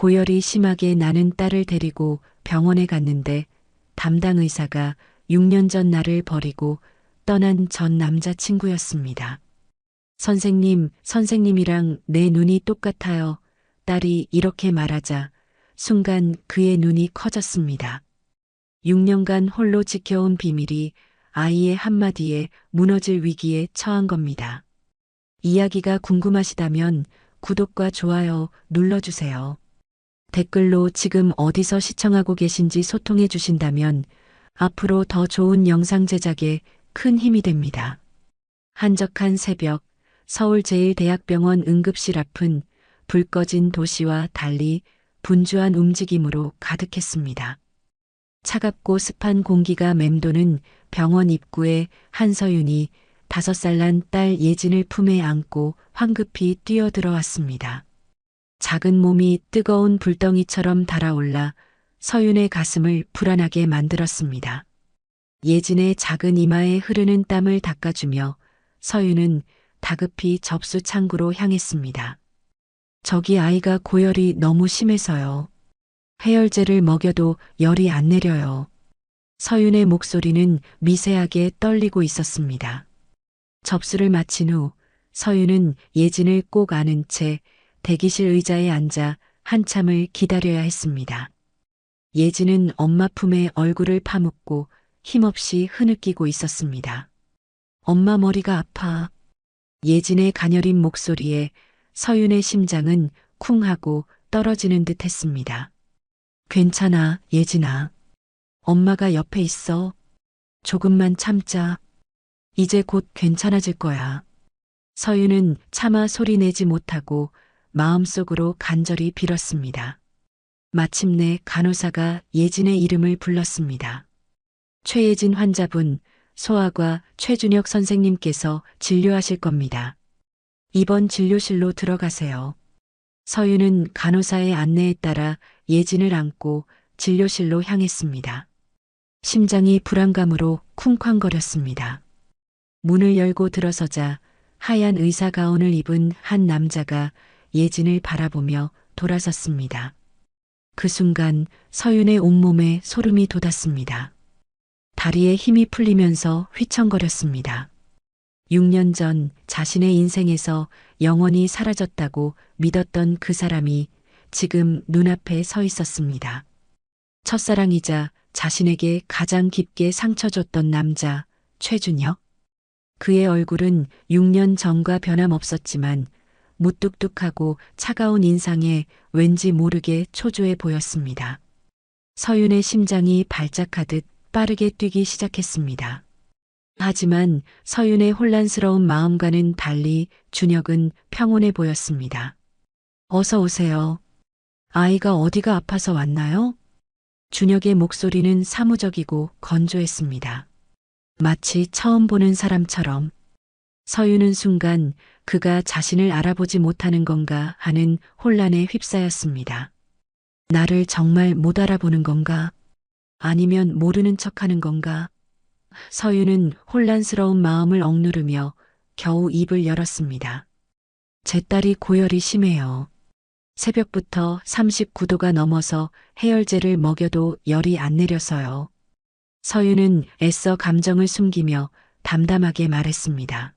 고열이 심하게 나는 딸을 데리고 병원에 갔는데 담당 의사가 6년 전 나를 버리고 떠난 전 남자친구였습니다. 선생님이랑 내 눈이 똑같아요. 딸이 이렇게 말하자 순간 그의 눈이 커졌습니다. 6년간 홀로 지켜온 비밀이 아이의 한마디에 무너질 위기에 처한 겁니다. 이야기가 궁금하시다면 구독과 좋아요 눌러주세요. 댓글로 지금 어디서 시청하고 계신지 소통해 주신다면 앞으로 더 좋은 영상 제작에 큰 힘이 됩니다. 한적한 새벽, 서울제일대학병원 응급실 앞은 불 꺼진 도시와 달리 분주한 움직임으로 가득했습니다. 차갑고 습한 공기가 맴도는 병원 입구에 한서윤이 5살 난 딸 예진을 품에 안고 황급히 뛰어들어왔습니다. 작은 몸이 뜨거운 불덩이처럼 달아올라 서윤의 가슴을 불안하게 만들었습니다. 예진의 작은 이마에 흐르는 땀을 닦아주며 서윤은 다급히 접수 창구로 향했습니다. 저기 아이가 고열이 너무 심해서요. 해열제를 먹여도 열이 안 내려요. 서윤의 목소리는 미세하게 떨리고 있었습니다. 접수를 마친 후 서윤은 예진을 꼭 안은 채 대기실 의자에 앉아 한참을 기다려야 했습니다. 예진은 엄마 품에 얼굴을 파묻고 힘없이 흐느끼고 있었습니다. 엄마 머리가 아파. 예진의 가녀린 목소리에 서윤의 심장은 쿵 하고 떨어지는 듯 했습니다. 괜찮아, 예진아. 엄마가 옆에 있어. 조금만 참자. 이제 곧 괜찮아질 거야. 서윤은 차마 소리 내지 못하고 마음속으로 간절히 빌었습니다. 마침내 간호사가 예진의 이름을 불렀습니다. 최예진 환자분, 소아과 최준혁 선생님께서 진료하실 겁니다. 이번 진료실로 들어가세요. 서윤은 간호사의 안내에 따라 예진을 안고 진료실로 향했습니다. 심장이 불안감으로 쿵쾅거렸습니다. 문을 열고 들어서자 하얀 의사 가운을 입은 한 남자가 예진을 바라보며 돌아섰습니다. 그 순간 서윤의 온몸에 소름이 돋았습니다. 다리에 힘이 풀리면서 휘청거렸습니다. 6년 전 자신의 인생에서 영원히 사라졌다고 믿었던 그 사람이 지금 눈앞에 서 있었습니다. 첫사랑이자 자신에게 가장 깊게 상처 줬던 남자, 최준혁. 그의 얼굴은 6년 전과 변함없었지만 무뚝뚝하고 차가운 인상에 왠지 모르게 초조해 보였습니다. 서윤의 심장이 발작하듯 빠르게 뛰기 시작했습니다. 하지만 서윤의 혼란스러운 마음과는 달리 준혁은 평온해 보였습니다. 어서 오세요. 아이가 어디가 아파서 왔나요? 준혁의 목소리는 사무적이고 건조했습니다. 마치 처음 보는 사람처럼. 서윤은 순간 그가 자신을 알아보지 못하는 건가 하는 혼란에 휩싸였습니다. 나를 정말 못 알아보는 건가? 아니면 모르는 척하는 건가? 서윤은 혼란스러운 마음을 억누르며 겨우 입을 열었습니다. 제 딸이 고열이 심해요. 새벽부터 39도가 넘어서 해열제를 먹여도 열이 안 내려서요. 서윤은 애써 감정을 숨기며 담담하게 말했습니다.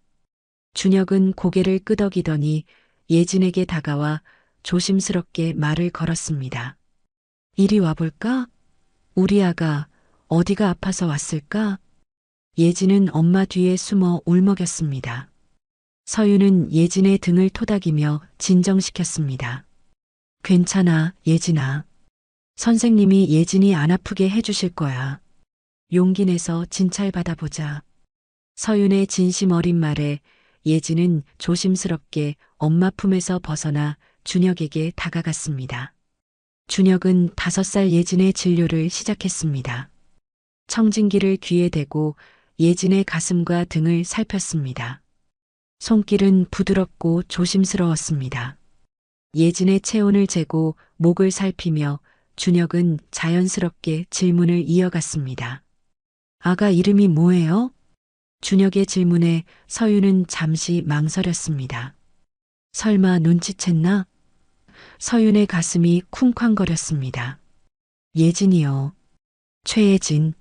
준혁은 고개를 끄덕이더니 예진에게 다가와 조심스럽게 말을 걸었습니다. 이리 와볼까? 우리 아가 어디가 아파서 왔을까? 예진은 엄마 뒤에 숨어 울먹였습니다. 서윤은 예진의 등을 토닥이며 진정시켰습니다. 괜찮아, 예진아. 선생님이 예진이 안 아프게 해주실 거야. 용기 내서 진찰 받아보자. 서윤의 진심 어린 말에 예진은 조심스럽게 엄마 품에서 벗어나 준혁에게 다가갔습니다. 준혁은 5살 예진의 진료를 시작했습니다. 청진기를 귀에 대고 예진의 가슴과 등을 살폈습니다. 손길은 부드럽고 조심스러웠습니다. 예진의 체온을 재고 목을 살피며 준혁은 자연스럽게 질문을 이어갔습니다. 아가 이름이 뭐예요? 준혁의 질문에 서윤은 잠시 망설였습니다. 설마 눈치챘나? 서윤의 가슴이 쿵쾅거렸습니다. 예진이요. 최예진.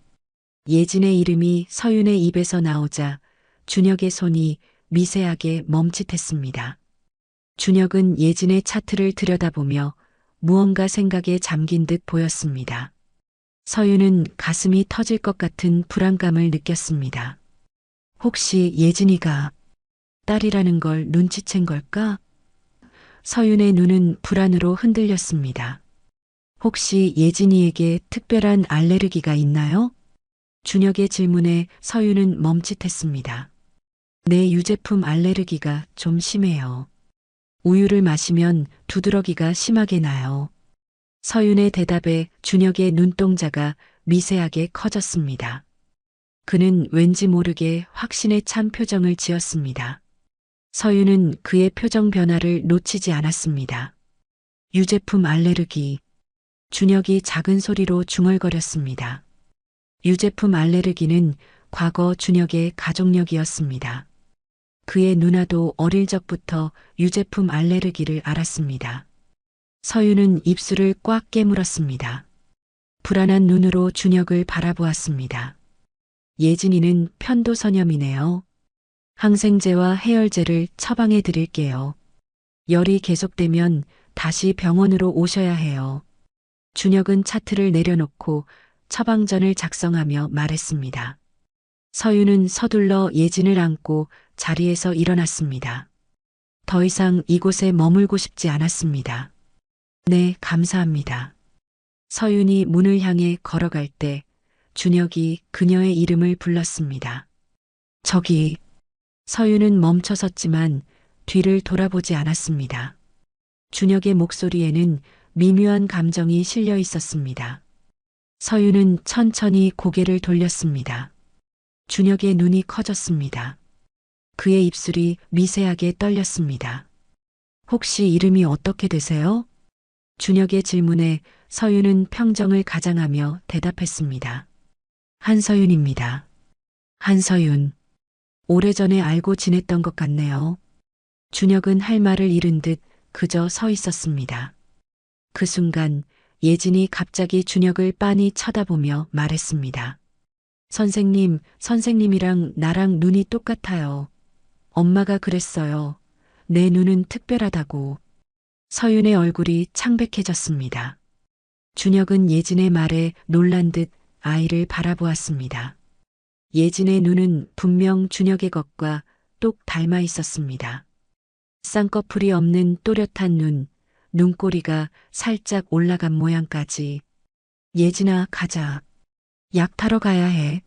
예진의 이름이 서윤의 입에서 나오자 준혁의 손이 미세하게 멈칫했습니다. 준혁은 예진의 차트를 들여다보며 무언가 생각에 잠긴 듯 보였습니다. 서윤은 가슴이 터질 것 같은 불안감을 느꼈습니다. 혹시 예진이가 딸이라는 걸 눈치챈 걸까? 서윤의 눈은 불안으로 흔들렸습니다. 혹시 예진이에게 특별한 알레르기가 있나요? 준혁의 질문에 서윤은 멈칫했습니다. 내 유제품 알레르기가 좀 심해요. 우유를 마시면 두드러기가 심하게 나요. 서윤의 대답에 준혁의 눈동자가 미세하게 커졌습니다. 그는 왠지 모르게 확신에 찬 표정을 지었습니다. 서윤은 그의 표정 변화를 놓치지 않았습니다. 유제품 알레르기. 준혁이 작은 소리로 중얼거렸습니다. 유제품 알레르기는 과거 준혁의 가족력이었습니다. 그의 누나도 어릴 적부터 유제품 알레르기를 앓았습니다. 서윤은 입술을 꽉 깨물었습니다. 불안한 눈으로 준혁을 바라보았습니다. 예진이는 편도선염이네요. 항생제와 해열제를 처방해 드릴게요. 열이 계속되면 다시 병원으로 오셔야 해요. 준혁은 차트를 내려놓고 처방전을 작성하며 말했습니다. 서윤은 서둘러 예진을 안고 자리에서 일어났습니다. 더 이상 이곳에 머물고 싶지 않았습니다. 네, 감사합니다. 서윤이 문을 향해 걸어갈 때 준혁이 그녀의 이름을 불렀습니다. 저기. 서윤은 멈춰섰지만 뒤를 돌아보지 않았습니다. 준혁의 목소리에는 미묘한 감정이 실려 있었습니다. 서윤은 천천히 고개를 돌렸습니다. 준혁의 눈이 커졌습니다. 그의 입술이 미세하게 떨렸습니다. 혹시 이름이 어떻게 되세요? 준혁의 질문에 서윤은 평정을 가장하며 대답했습니다. 한서윤입니다. 한서윤. 오래전에 알고 지냈던 것 같네요. 준혁은 할 말을 잃은 듯 그저 서 있었습니다. 그 순간 예진이 갑자기 준혁을 빤히 쳐다보며 말했습니다. 선생님, 선생님이랑 나랑 눈이 똑같아요. 엄마가 그랬어요. 내 눈은 특별하다고. 서윤의 얼굴이 창백해졌습니다. 준혁은 예진의 말에 놀란 듯 아이를 바라보았습니다. 예진의 눈은 분명 준혁의 것과 똑 닮아 있었습니다. 쌍꺼풀이 없는 또렷한 눈, 눈꼬리가 살짝 올라간 모양까지. 예진아, 가자. 약 타러 가야 해.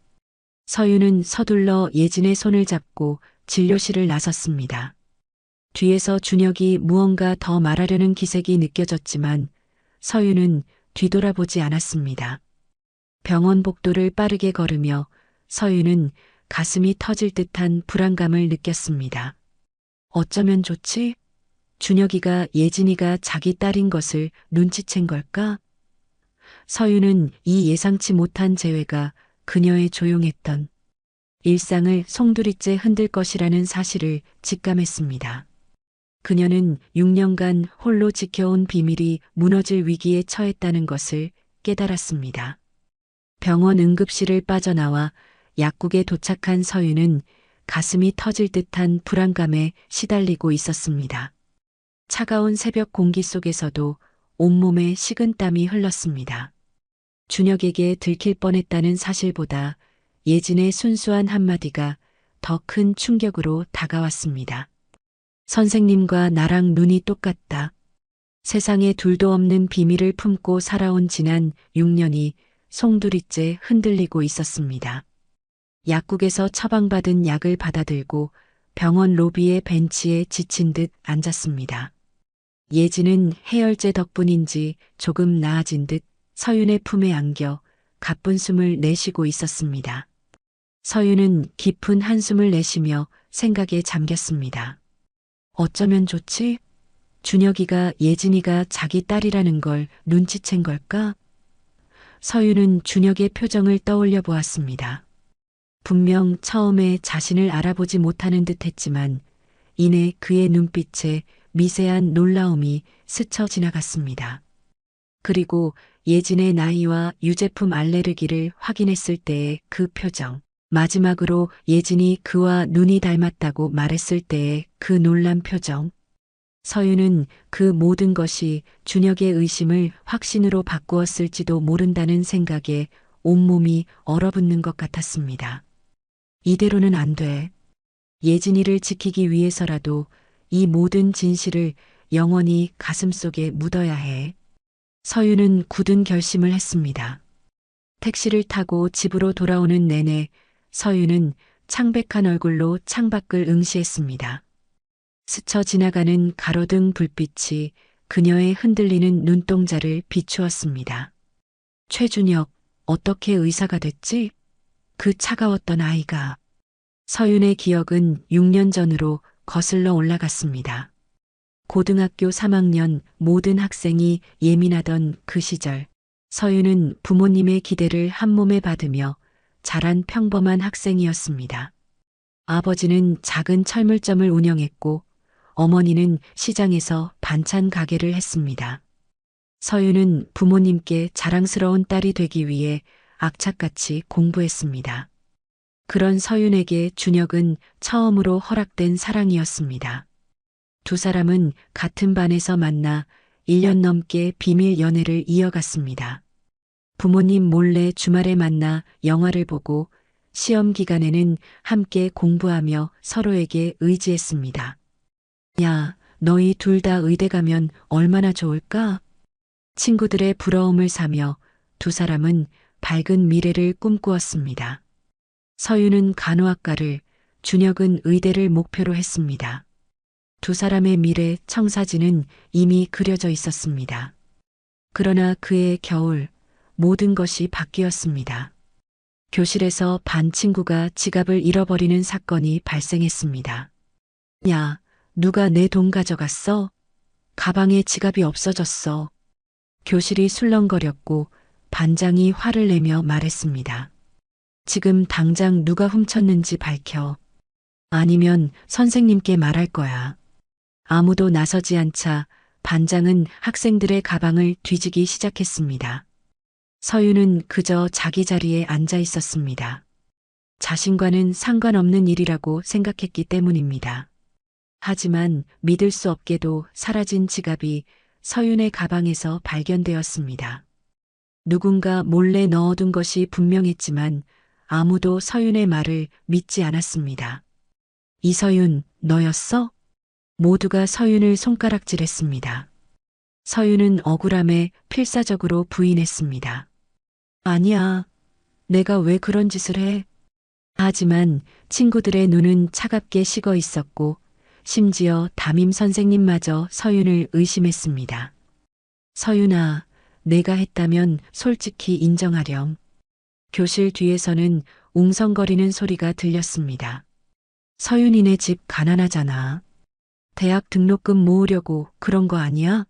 서윤은 서둘러 예진의 손을 잡고 진료실을 나섰습니다. 뒤에서 준혁이 무언가 더 말하려는 기색이 느껴졌지만 서윤은 뒤돌아보지 않았습니다. 병원 복도를 빠르게 걸으며 서윤은 가슴이 터질 듯한 불안감을 느꼈습니다. 어쩌면 좋지? 준혁이가 예진이가 자기 딸인 것을 눈치챈 걸까? 서윤은 이 예상치 못한 재회가 그녀의 조용했던 일상을 송두리째 흔들 것이라는 사실을 직감했습니다. 그녀는 6년간 홀로 지켜온 비밀이 무너질 위기에 처했다는 것을 깨달았습니다. 병원 응급실을 빠져나와 약국에 도착한 서윤은 가슴이 터질 듯한 불안감에 시달리고 있었습니다. 차가운 새벽 공기 속에서도 온몸에 식은땀이 흘렀습니다. 준혁에게 들킬 뻔했다는 사실보다 예진의 순수한 한마디가 더 큰 충격으로 다가왔습니다. 선생님과 나랑 눈이 똑같다. 세상에 둘도 없는 비밀을 품고 살아온 지난 6년이 송두리째 흔들리고 있었습니다. 약국에서 처방받은 약을 받아들고 병원 로비의 벤치에 지친 듯 앉았습니다. 예진은 해열제 덕분인지 조금 나아진 듯 서윤의 품에 안겨 가쁜 숨을 내쉬고 있었습니다. 서윤은 깊은 한숨을 내쉬며 생각에 잠겼습니다. 어쩌면 좋지? 준혁이가 예진이가 자기 딸이라는 걸 눈치챈 걸까? 서윤은 준혁의 표정을 떠올려 보았습니다. 분명 처음에 자신을 알아보지 못하는 듯 했지만 이내 그의 눈빛에 미세한 놀라움이 스쳐 지나갔습니다. 그리고 예진의 나이와 유제품 알레르기를 확인했을 때의 그 표정, 마지막으로 예진이 그와 눈이 닮았다고 말했을 때의 그 놀란 표정. 서윤은 그 모든 것이 준혁의 의심을 확신으로 바꾸었을지도 모른다는 생각에 온몸이 얼어붙는 것 같았습니다. 이대로는 안 돼. 예진이를 지키기 위해서라도 이 모든 진실을 영원히 가슴속에 묻어야 해. 서윤은 굳은 결심을 했습니다. 택시를 타고 집으로 돌아오는 내내 서윤은 창백한 얼굴로 창밖을 응시했습니다. 스쳐 지나가는 가로등 불빛이 그녀의 흔들리는 눈동자를 비추었습니다. 최준혁, 어떻게 의사가 됐지? 그 차가웠던 아이가. 서윤의 기억은 6년 전으로 거슬러 올라갔습니다. 고등학교 3학년 모든 학생이 예민하던 그 시절, 서윤은 부모님의 기대를 한몸에 받으며 자란 평범한 학생이었습니다. 아버지는 작은 철물점을 운영했고 어머니는 시장에서 반찬 가게를 했습니다. 서윤은 부모님께 자랑스러운 딸이 되기 위해 악착같이 공부했습니다. 그런 서윤에게 준혁은 처음으로 허락된 사랑이었습니다. 두 사람은 같은 반에서 만나 1년 넘게 비밀 연애를 이어갔습니다. 부모님 몰래 주말에 만나 영화를 보고 시험 기간에는 함께 공부하며 서로에게 의지했습니다. 야, 너희 둘 다 의대 가면 얼마나 좋을까? 친구들의 부러움을 사며 두 사람은 밝은 미래를 꿈꾸었습니다. 서윤은 간호학과를, 준혁은 의대를 목표로 했습니다. 두 사람의 미래 청사진은 이미 그려져 있었습니다. 그러나 그해 겨울 모든 것이 바뀌었습니다. 교실에서 반 친구가 지갑을 잃어버리는 사건이 발생했습니다. 야, 누가 내 돈 가져갔어? 가방에 지갑이 없어졌어. 교실이 술렁거렸고 반장이 화를 내며 말했습니다. 지금 당장 누가 훔쳤는지 밝혀. 아니면 선생님께 말할 거야. 아무도 나서지 않자 반장은 학생들의 가방을 뒤지기 시작했습니다. 서윤은 그저 자기 자리에 앉아 있었습니다. 자신과는 상관없는 일이라고 생각했기 때문입니다. 하지만 믿을 수 없게도 사라진 지갑이 서윤의 가방에서 발견되었습니다. 누군가 몰래 넣어둔 것이 분명했지만 아무도 서윤의 말을 믿지 않았습니다. 이서윤, 너였어? 모두가 서윤을 손가락질했습니다. 서윤은 억울함에 필사적으로 부인했습니다. 아니야, 내가 왜 그런 짓을 해? 하지만 친구들의 눈은 차갑게 식어 있었고 심지어 담임 선생님마저 서윤을 의심했습니다. 서윤아, 내가 했다면 솔직히 인정하렴. 교실 뒤에서는 웅성거리는 소리가 들렸습니다. 서윤이네 집 가난하잖아. 대학 등록금 모으려고 그런 거 아니야?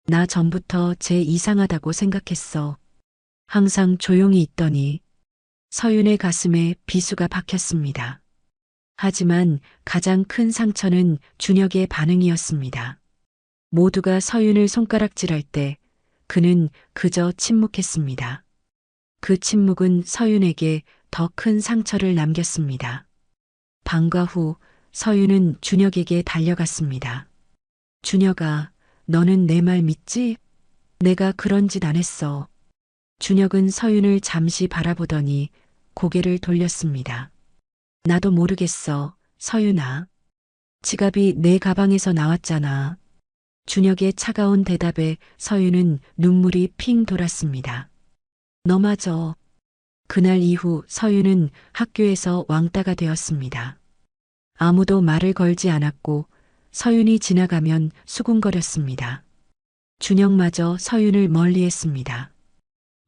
나 전부터 쟤 이상하다고 생각했어. 항상 조용히 있더니. 서윤의 가슴에 비수가 박혔습니다. 하지만 가장 큰 상처는 준혁의 반응이었습니다. 모두가 서윤을 손가락질할 때 그는 그저 침묵했습니다. 그 침묵은 서윤에게 더 큰 상처를 남겼습니다. 방과 후 서윤은 준혁에게 달려갔습니다. 준혁아, 너는 내 말 믿지? 내가 그런 짓 안 했어. 준혁은 서윤을 잠시 바라보더니 고개를 돌렸습니다. 나도 모르겠어, 서윤아. 지갑이 내 가방에서 나왔잖아. 준혁의 차가운 대답에 서윤은 눈물이 핑 돌았습니다. 너마저. 그날 이후 서윤은 학교에서 왕따가 되었습니다. 아무도 말을 걸지 않았고 서윤이 지나가면 수군거렸습니다. 준혁마저 서윤을 멀리했습니다.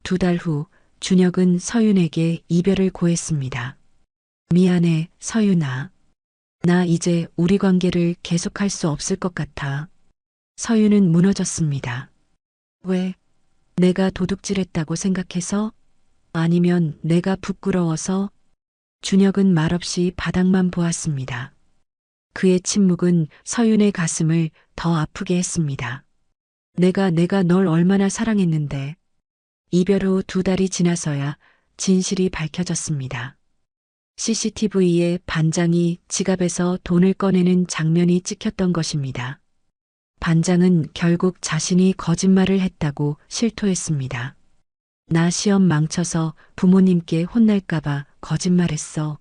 2달 후 준혁은 서윤에게 이별을 고했습니다. 미안해, 서윤아. 나 이제 우리 관계를 계속할 수 없을 것 같아. 서윤은 무너졌습니다. 왜? 내가 도둑질했다고 생각해서? 아니면 내가 부끄러워서? 준혁은 말없이 바닥만 보았습니다. 그의 침묵은 서윤의 가슴을 더 아프게 했습니다. 내가 널 얼마나 사랑했는데. 이별 후 2달이 지나서야 진실이 밝혀졌습니다. CCTV에 반장이 지갑에서 돈을 꺼내는 장면이 찍혔던 것입니다. 반장은 결국 자신이 거짓말을 했다고 실토했습니다. 나 시험 망쳐서 부모님께 혼날까봐 거짓말했어.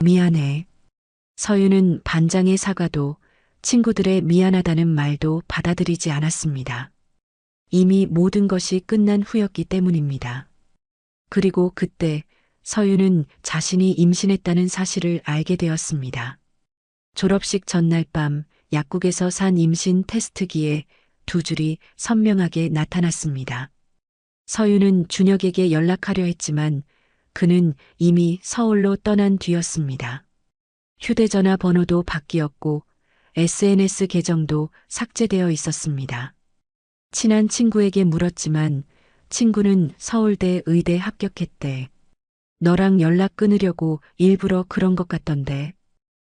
미안해. 서윤은 반장의 사과도 친구들의 미안하다는 말도 받아들이지 않았습니다. 이미 모든 것이 끝난 후였기 때문입니다. 그리고 그때 서윤은 자신이 임신했다는 사실을 알게 되었습니다. 졸업식 전날 밤 약국에서 산 임신 테스트기에 2줄이 선명하게 나타났습니다. 서윤은 준혁에게 연락하려 했지만 그는 이미 서울로 떠난 뒤였습니다. 휴대전화 번호도 바뀌었고 SNS 계정도 삭제되어 있었습니다. 친한 친구에게 물었지만 친구는 서울대 의대 합격했대. 너랑 연락 끊으려고 일부러 그런 것 같던데.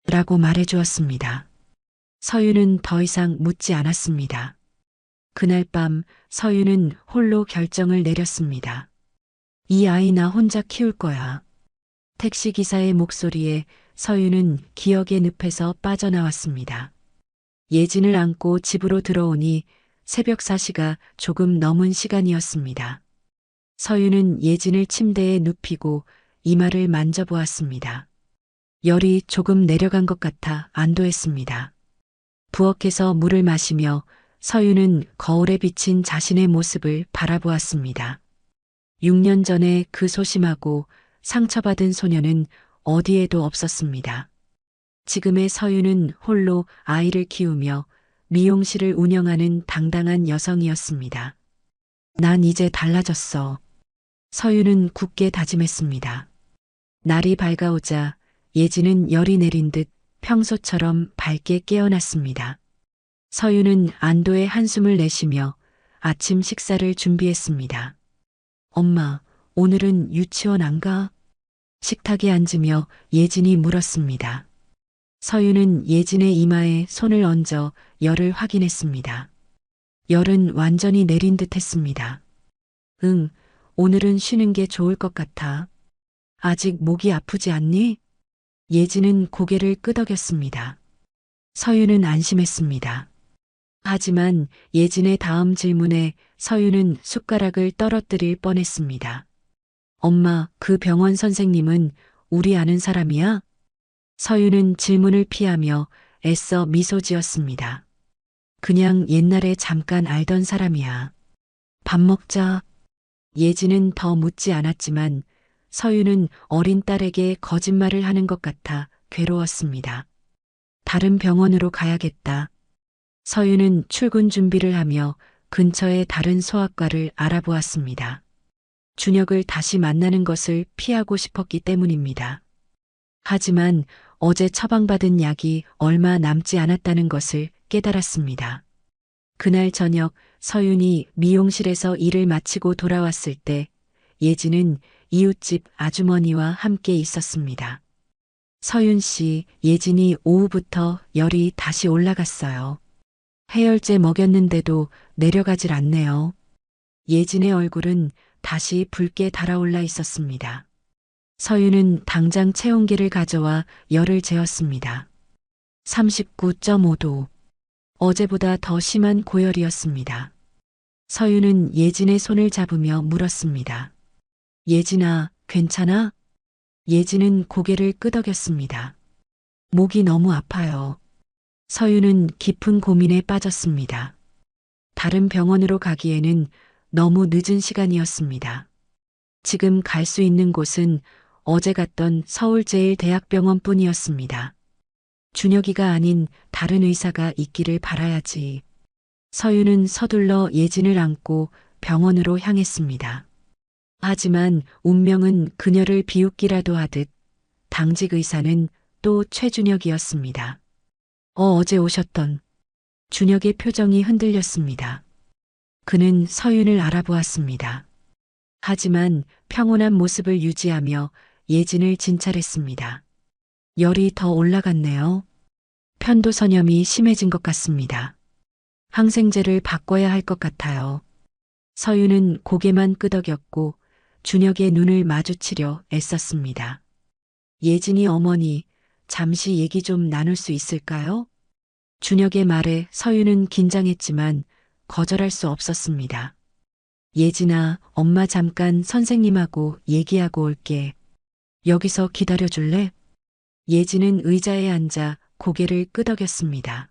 라고 말해주었습니다. 서윤은 더 이상 묻지 않았습니다. 그날 밤 서윤은 홀로 결정을 내렸습니다. 이 아이 나 혼자 키울 거야. 택시기사의 목소리에 서윤은 기억의 늪에서 빠져나왔습니다. 예진을 안고 집으로 들어오니 새벽 4시가 조금 넘은 시간이었습니다. 서윤은 예진을 침대에 눕히고 이마를 만져보았습니다. 열이 조금 내려간 것 같아 안도했습니다. 부엌에서 물을 마시며 서윤은 거울에 비친 자신의 모습을 바라보았습니다. 6년 전에 그 소심하고 상처받은 소녀는 어디에도 없었습니다. 지금의 서윤은 홀로 아이를 키우며 미용실을 운영하는 당당한 여성이었습니다. 난 이제 달라졌어. 서윤은 굳게 다짐했습니다. 날이 밝아오자 예진은 열이 내린 듯 평소처럼 밝게 깨어났습니다. 서윤은 안도의 한숨을 내쉬며 아침 식사를 준비했습니다. 엄마, 오늘은 유치원 안 가? 식탁에 앉으며 예진이 물었습니다. 서윤은 예진의 이마에 손을 얹어 열을 확인했습니다. 열은 완전히 내린 듯 했습니다. 응, 오늘은 쉬는 게 좋을 것 같아. 아직 목이 아프지 않니? 예진은 고개를 끄덕였습니다. 서윤은 안심했습니다. 하지만 예진의 다음 질문에 서윤은 숟가락을 떨어뜨릴 뻔했습니다. 엄마, 그 병원 선생님은 우리 아는 사람이야? 서윤은 질문을 피하며 애써 미소 지었습니다. 그냥 옛날에 잠깐 알던 사람이야. 밥 먹자. 예진은 더 묻지 않았지만 서윤은 어린 딸에게 거짓말을 하는 것 같아 괴로웠습니다. 다른 병원으로 가야겠다. 서윤은 출근 준비를 하며 근처의 다른 소아과를 알아보았습니다. 준혁을 다시 만나는 것을 피하고 싶었기 때문입니다. 하지만 어제 처방받은 약이 얼마 남지 않았다는 것을 깨달았습니다. 그날 저녁 서윤이 미용실에서 일을 마치고 돌아왔을 때 예진은 이웃집 아주머니와 함께 있었습니다. 서윤 씨, 예진이 오후부터 열이 다시 올라갔어요. 해열제 먹였는데도 내려가질 않네요. 예진의 얼굴은 다시 붉게 달아올라 있었습니다. 서윤은 당장 체온계를 가져와 열을 재었습니다. 39.5도. 어제보다 더 심한 고열이었습니다. 서윤은 예진의 손을 잡으며 물었습니다. 예진아, 괜찮아? 예진은 고개를 끄덕였습니다. 목이 너무 아파요. 서윤은 깊은 고민에 빠졌습니다. 다른 병원으로 가기에는 너무 늦은 시간이었습니다. 지금 갈 수 있는 곳은 어제 갔던 서울제일대학병원뿐이었습니다. 준혁이가 아닌 다른 의사가 있기를 바라야지. 서윤은 서둘러 예진을 안고 병원으로 향했습니다. 하지만 운명은 그녀를 비웃기라도 하듯 당직 의사는 또 최준혁이었습니다. 어제 오셨던. 준혁의 표정이 흔들렸습니다. 그는 서윤을 알아보았습니다. 하지만 평온한 모습을 유지하며 예진을 진찰했습니다. 열이 더 올라갔네요. 편도선염이 심해진 것 같습니다. 항생제를 바꿔야 할 것 같아요. 서유는 고개만 끄덕였고 준혁의 눈을 마주치려 애썼습니다. 예진이 어머니, 잠시 얘기 좀 나눌 수 있을까요? 준혁의 말에 서유는 긴장했지만 거절할 수 없었습니다. 예진아, 엄마 잠깐 선생님하고 얘기하고 올게. 여기서 기다려 줄래? 예진은 의자에 앉아 고개를 끄덕였습니다.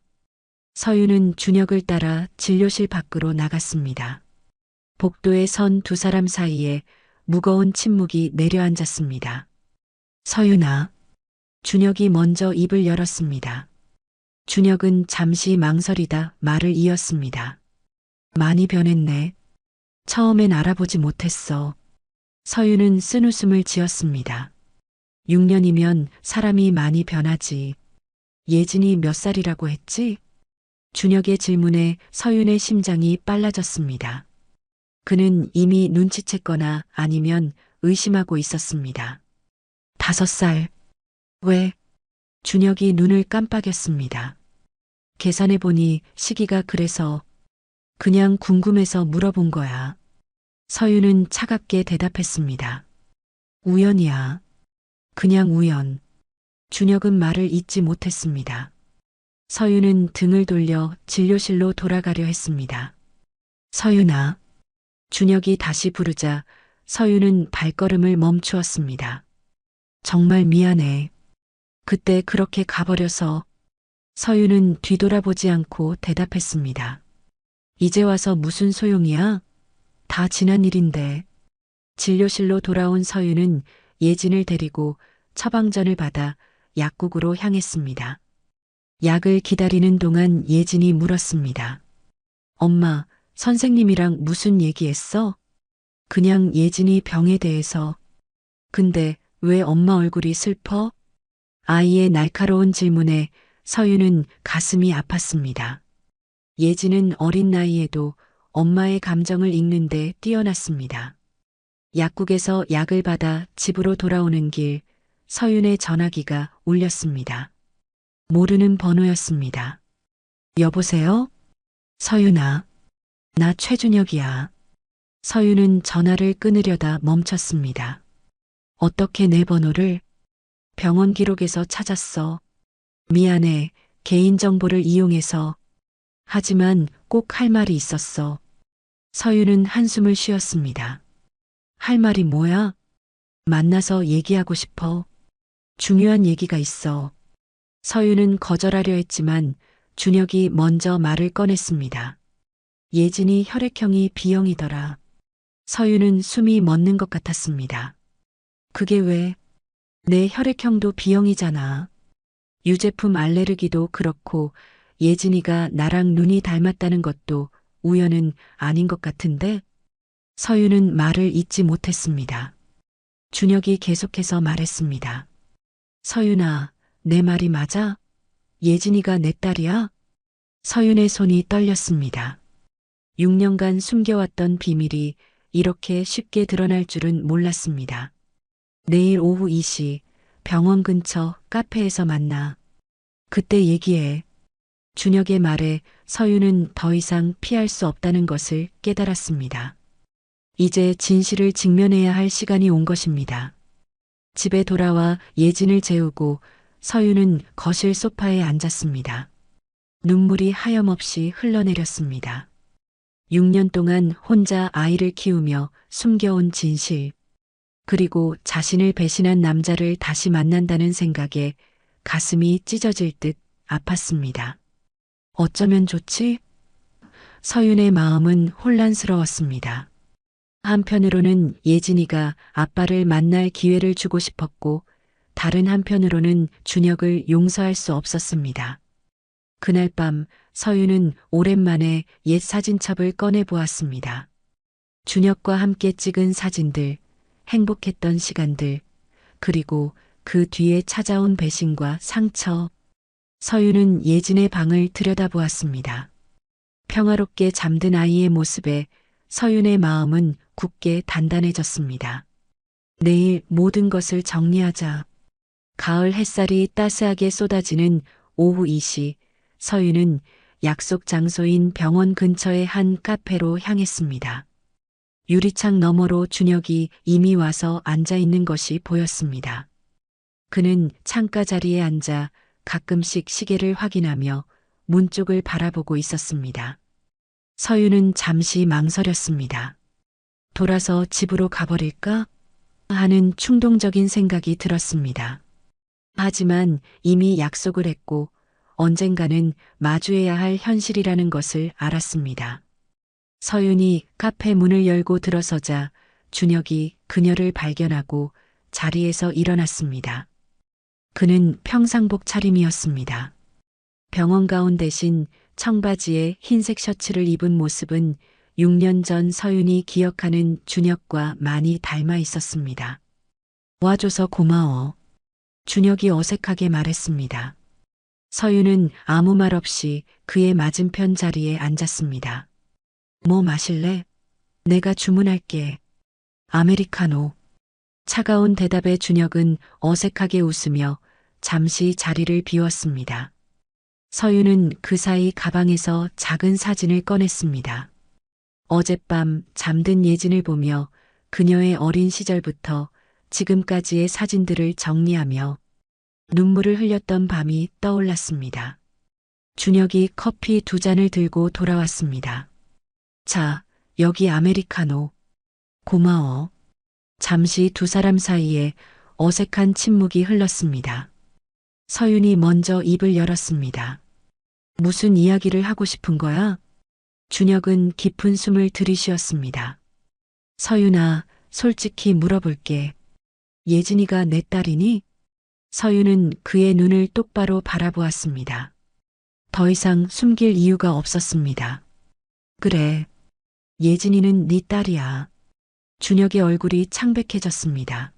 서유는 준혁을 따라 진료실 밖으로 나갔습니다. 복도에 선 두 사람 사이에 무거운 침묵이 내려앉았습니다. 서유나. 준혁이 먼저 입을 열었습니다. 준혁은 잠시 망설이다 말을 이었습니다. 많이 변했네. 처음엔 알아보지 못했어. 서유는 쓴웃음을 지었습니다. 6년이면 사람이 많이 변하지. 예진이 몇 살이라고 했지? 준혁의 질문에 서윤의 심장이 빨라졌습니다. 그는 이미 눈치챘거나 아니면 의심하고 있었습니다. 5살. 왜? 준혁이 눈을 깜빡였습니다. 계산해보니 시기가 그래서 그냥 궁금해서 물어본 거야. 서윤은 차갑게 대답했습니다. 우연이야. 그냥 우연. 준혁은 말을 잇지 못했습니다. 서윤은 등을 돌려 진료실로 돌아가려 했습니다. 서윤아. 준혁이 다시 부르자 서윤은 발걸음을 멈추었습니다. 정말 미안해. 그때 그렇게 가버려서. 서윤은 뒤돌아보지 않고 대답했습니다. 이제 와서 무슨 소용이야? 다 지난 일인데. 진료실로 돌아온 서윤은 예진을 데리고 처방전을 받아 약국으로 향했습니다. 약을 기다리는 동안 예진이 물었습니다. 엄마, 선생님이랑 무슨 얘기했어? 그냥 예진이 병에 대해서. 근데 왜 엄마 얼굴이 슬퍼? 아이의 날카로운 질문에 서윤은 가슴이 아팠습니다. 예진은 어린 나이에도 엄마의 감정을 읽는데 뛰어났습니다. 약국에서 약을 받아 집으로 돌아오는 길, 서윤의 전화기가 울렸습니다. 모르는 번호였습니다. 여보세요? 서윤아. 나 최준혁이야. 서윤은 전화를 끊으려다 멈췄습니다. 어떻게 내 번호를? 병원 기록에서 찾았어. 미안해. 개인정보를 이용해서. 하지만 꼭 할 말이 있었어. 서윤은 한숨을 쉬었습니다. 할 말이 뭐야? 만나서 얘기하고 싶어. 중요한 얘기가 있어. 서윤은 거절하려 했지만 준혁이 먼저 말을 꺼냈습니다. 예진이 혈액형이 B형이더라. 서윤은 숨이 멎는 것 같았습니다. 그게 왜? 내 혈액형도 B형이잖아. 유제품 알레르기도 그렇고 예진이가 나랑 눈이 닮았다는 것도 우연은 아닌 것 같은데? 서윤은 말을 잇지 못했습니다. 준혁이 계속해서 말했습니다. 서윤아, 내 말이 맞아? 예진이가 내 딸이야? 서윤의 손이 떨렸습니다. 6년간 숨겨왔던 비밀이 이렇게 쉽게 드러날 줄은 몰랐습니다. 내일 오후 2시 병원 근처 카페에서 만나. 그때 얘기해. 준혁의 말에 서윤은 더 이상 피할 수 없다는 것을 깨달았습니다. 이제 진실을 직면해야 할 시간이 온 것입니다. 집에 돌아와 예진을 재우고 서윤은 거실 소파에 앉았습니다. 눈물이 하염없이 흘러내렸습니다. 6년 동안 혼자 아이를 키우며 숨겨온 진실, 그리고 자신을 배신한 남자를 다시 만난다는 생각에 가슴이 찢어질 듯 아팠습니다. 어쩌면 좋지? 서윤의 마음은 혼란스러웠습니다. 한편으로는 예진이가 아빠를 만날 기회를 주고 싶었고, 다른 한편으로는 준혁을 용서할 수 없었습니다. 그날 밤 서윤은 오랜만에 옛 사진첩을 꺼내 보았습니다. 준혁과 함께 찍은 사진들, 행복했던 시간들, 그리고 그 뒤에 찾아온 배신과 상처. 서윤은 예진의 방을 들여다보았습니다. 평화롭게 잠든 아이의 모습에 서윤의 마음은 굳게 단단해졌습니다. 내일 모든 것을 정리하자. 가을 햇살이 따스하게 쏟아지는 오후 2시 서윤은 약속 장소인 병원 근처의 한 카페로 향했습니다. 유리창 너머로 준혁이 이미 와서 앉아 있는 것이 보였습니다. 그는 창가 자리에 앉아 가끔씩 시계를 확인하며 문 쪽을 바라보고 있었습니다. 서윤은 잠시 망설였습니다. 돌아서 집으로 가버릴까? 하는 충동적인 생각이 들었습니다. 하지만 이미 약속을 했고 언젠가는 마주해야 할 현실이라는 것을 알았습니다. 서윤이 카페 문을 열고 들어서자 준혁이 그녀를 발견하고 자리에서 일어났습니다. 그는 평상복 차림이었습니다. 병원 가운 대신 청바지에 흰색 셔츠를 입은 모습은 6년 전 서윤이 기억하는 준혁과 많이 닮아 있었습니다. 와줘서 고마워. 준혁이 어색하게 말했습니다. 서윤은 아무 말 없이 그의 맞은편 자리에 앉았습니다. 뭐 마실래? 내가 주문할게. 아메리카노. 차가운 대답에 준혁은 어색하게 웃으며 잠시 자리를 비웠습니다. 서윤은 그 사이 가방에서 작은 사진을 꺼냈습니다. 어젯밤 잠든 예진을 보며 그녀의 어린 시절부터 지금까지의 사진들을 정리하며 눈물을 흘렸던 밤이 떠올랐습니다. 준혁이 커피 2잔을 들고 돌아왔습니다. 자, 여기 아메리카노. 고마워. 잠시 두 사람 사이에 어색한 침묵이 흘렀습니다. 서윤이 먼저 입을 열었습니다. 무슨 이야기를 하고 싶은 거야? 준혁은 깊은 숨을 들이쉬었습니다. 서윤아, 솔직히 물어볼게. 예진이가 내 딸이니? 서윤은 그의 눈을 똑바로 바라보았습니다. 더 이상 숨길 이유가 없었습니다. 그래. 예진이는 네 딸이야. 준혁의 얼굴이 창백해졌습니다.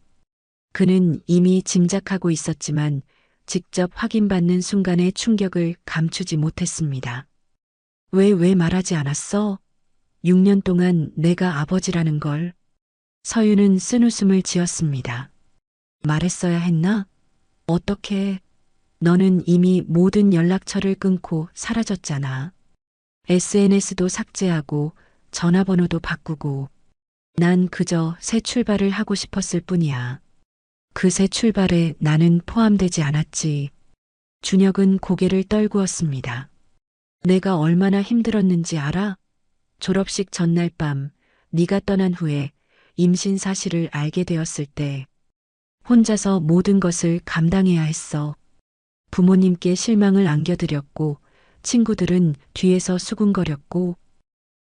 그는 이미 짐작하고 있었지만 직접 확인받는 순간의 충격을 감추지 못했습니다. 왜 말하지 않았어? 6년 동안 내가 아버지라는 걸. 서윤은 쓴웃음을 지었습니다. 말했어야 했나? 어떻게? 너는 이미 모든 연락처를 끊고 사라졌잖아. SNS도 삭제하고 전화번호도 바꾸고. 난 그저 새 출발을 하고 싶었을 뿐이야. 그 새 출발에 나는 포함되지 않았지. 준혁은 고개를 떨구었습니다. 내가 얼마나 힘들었는지 알아? 졸업식 전날 밤 네가 떠난 후에 임신 사실을 알게 되었을 때 혼자서 모든 것을 감당해야 했어. 부모님께 실망을 안겨드렸고 친구들은 뒤에서 수군거렸고.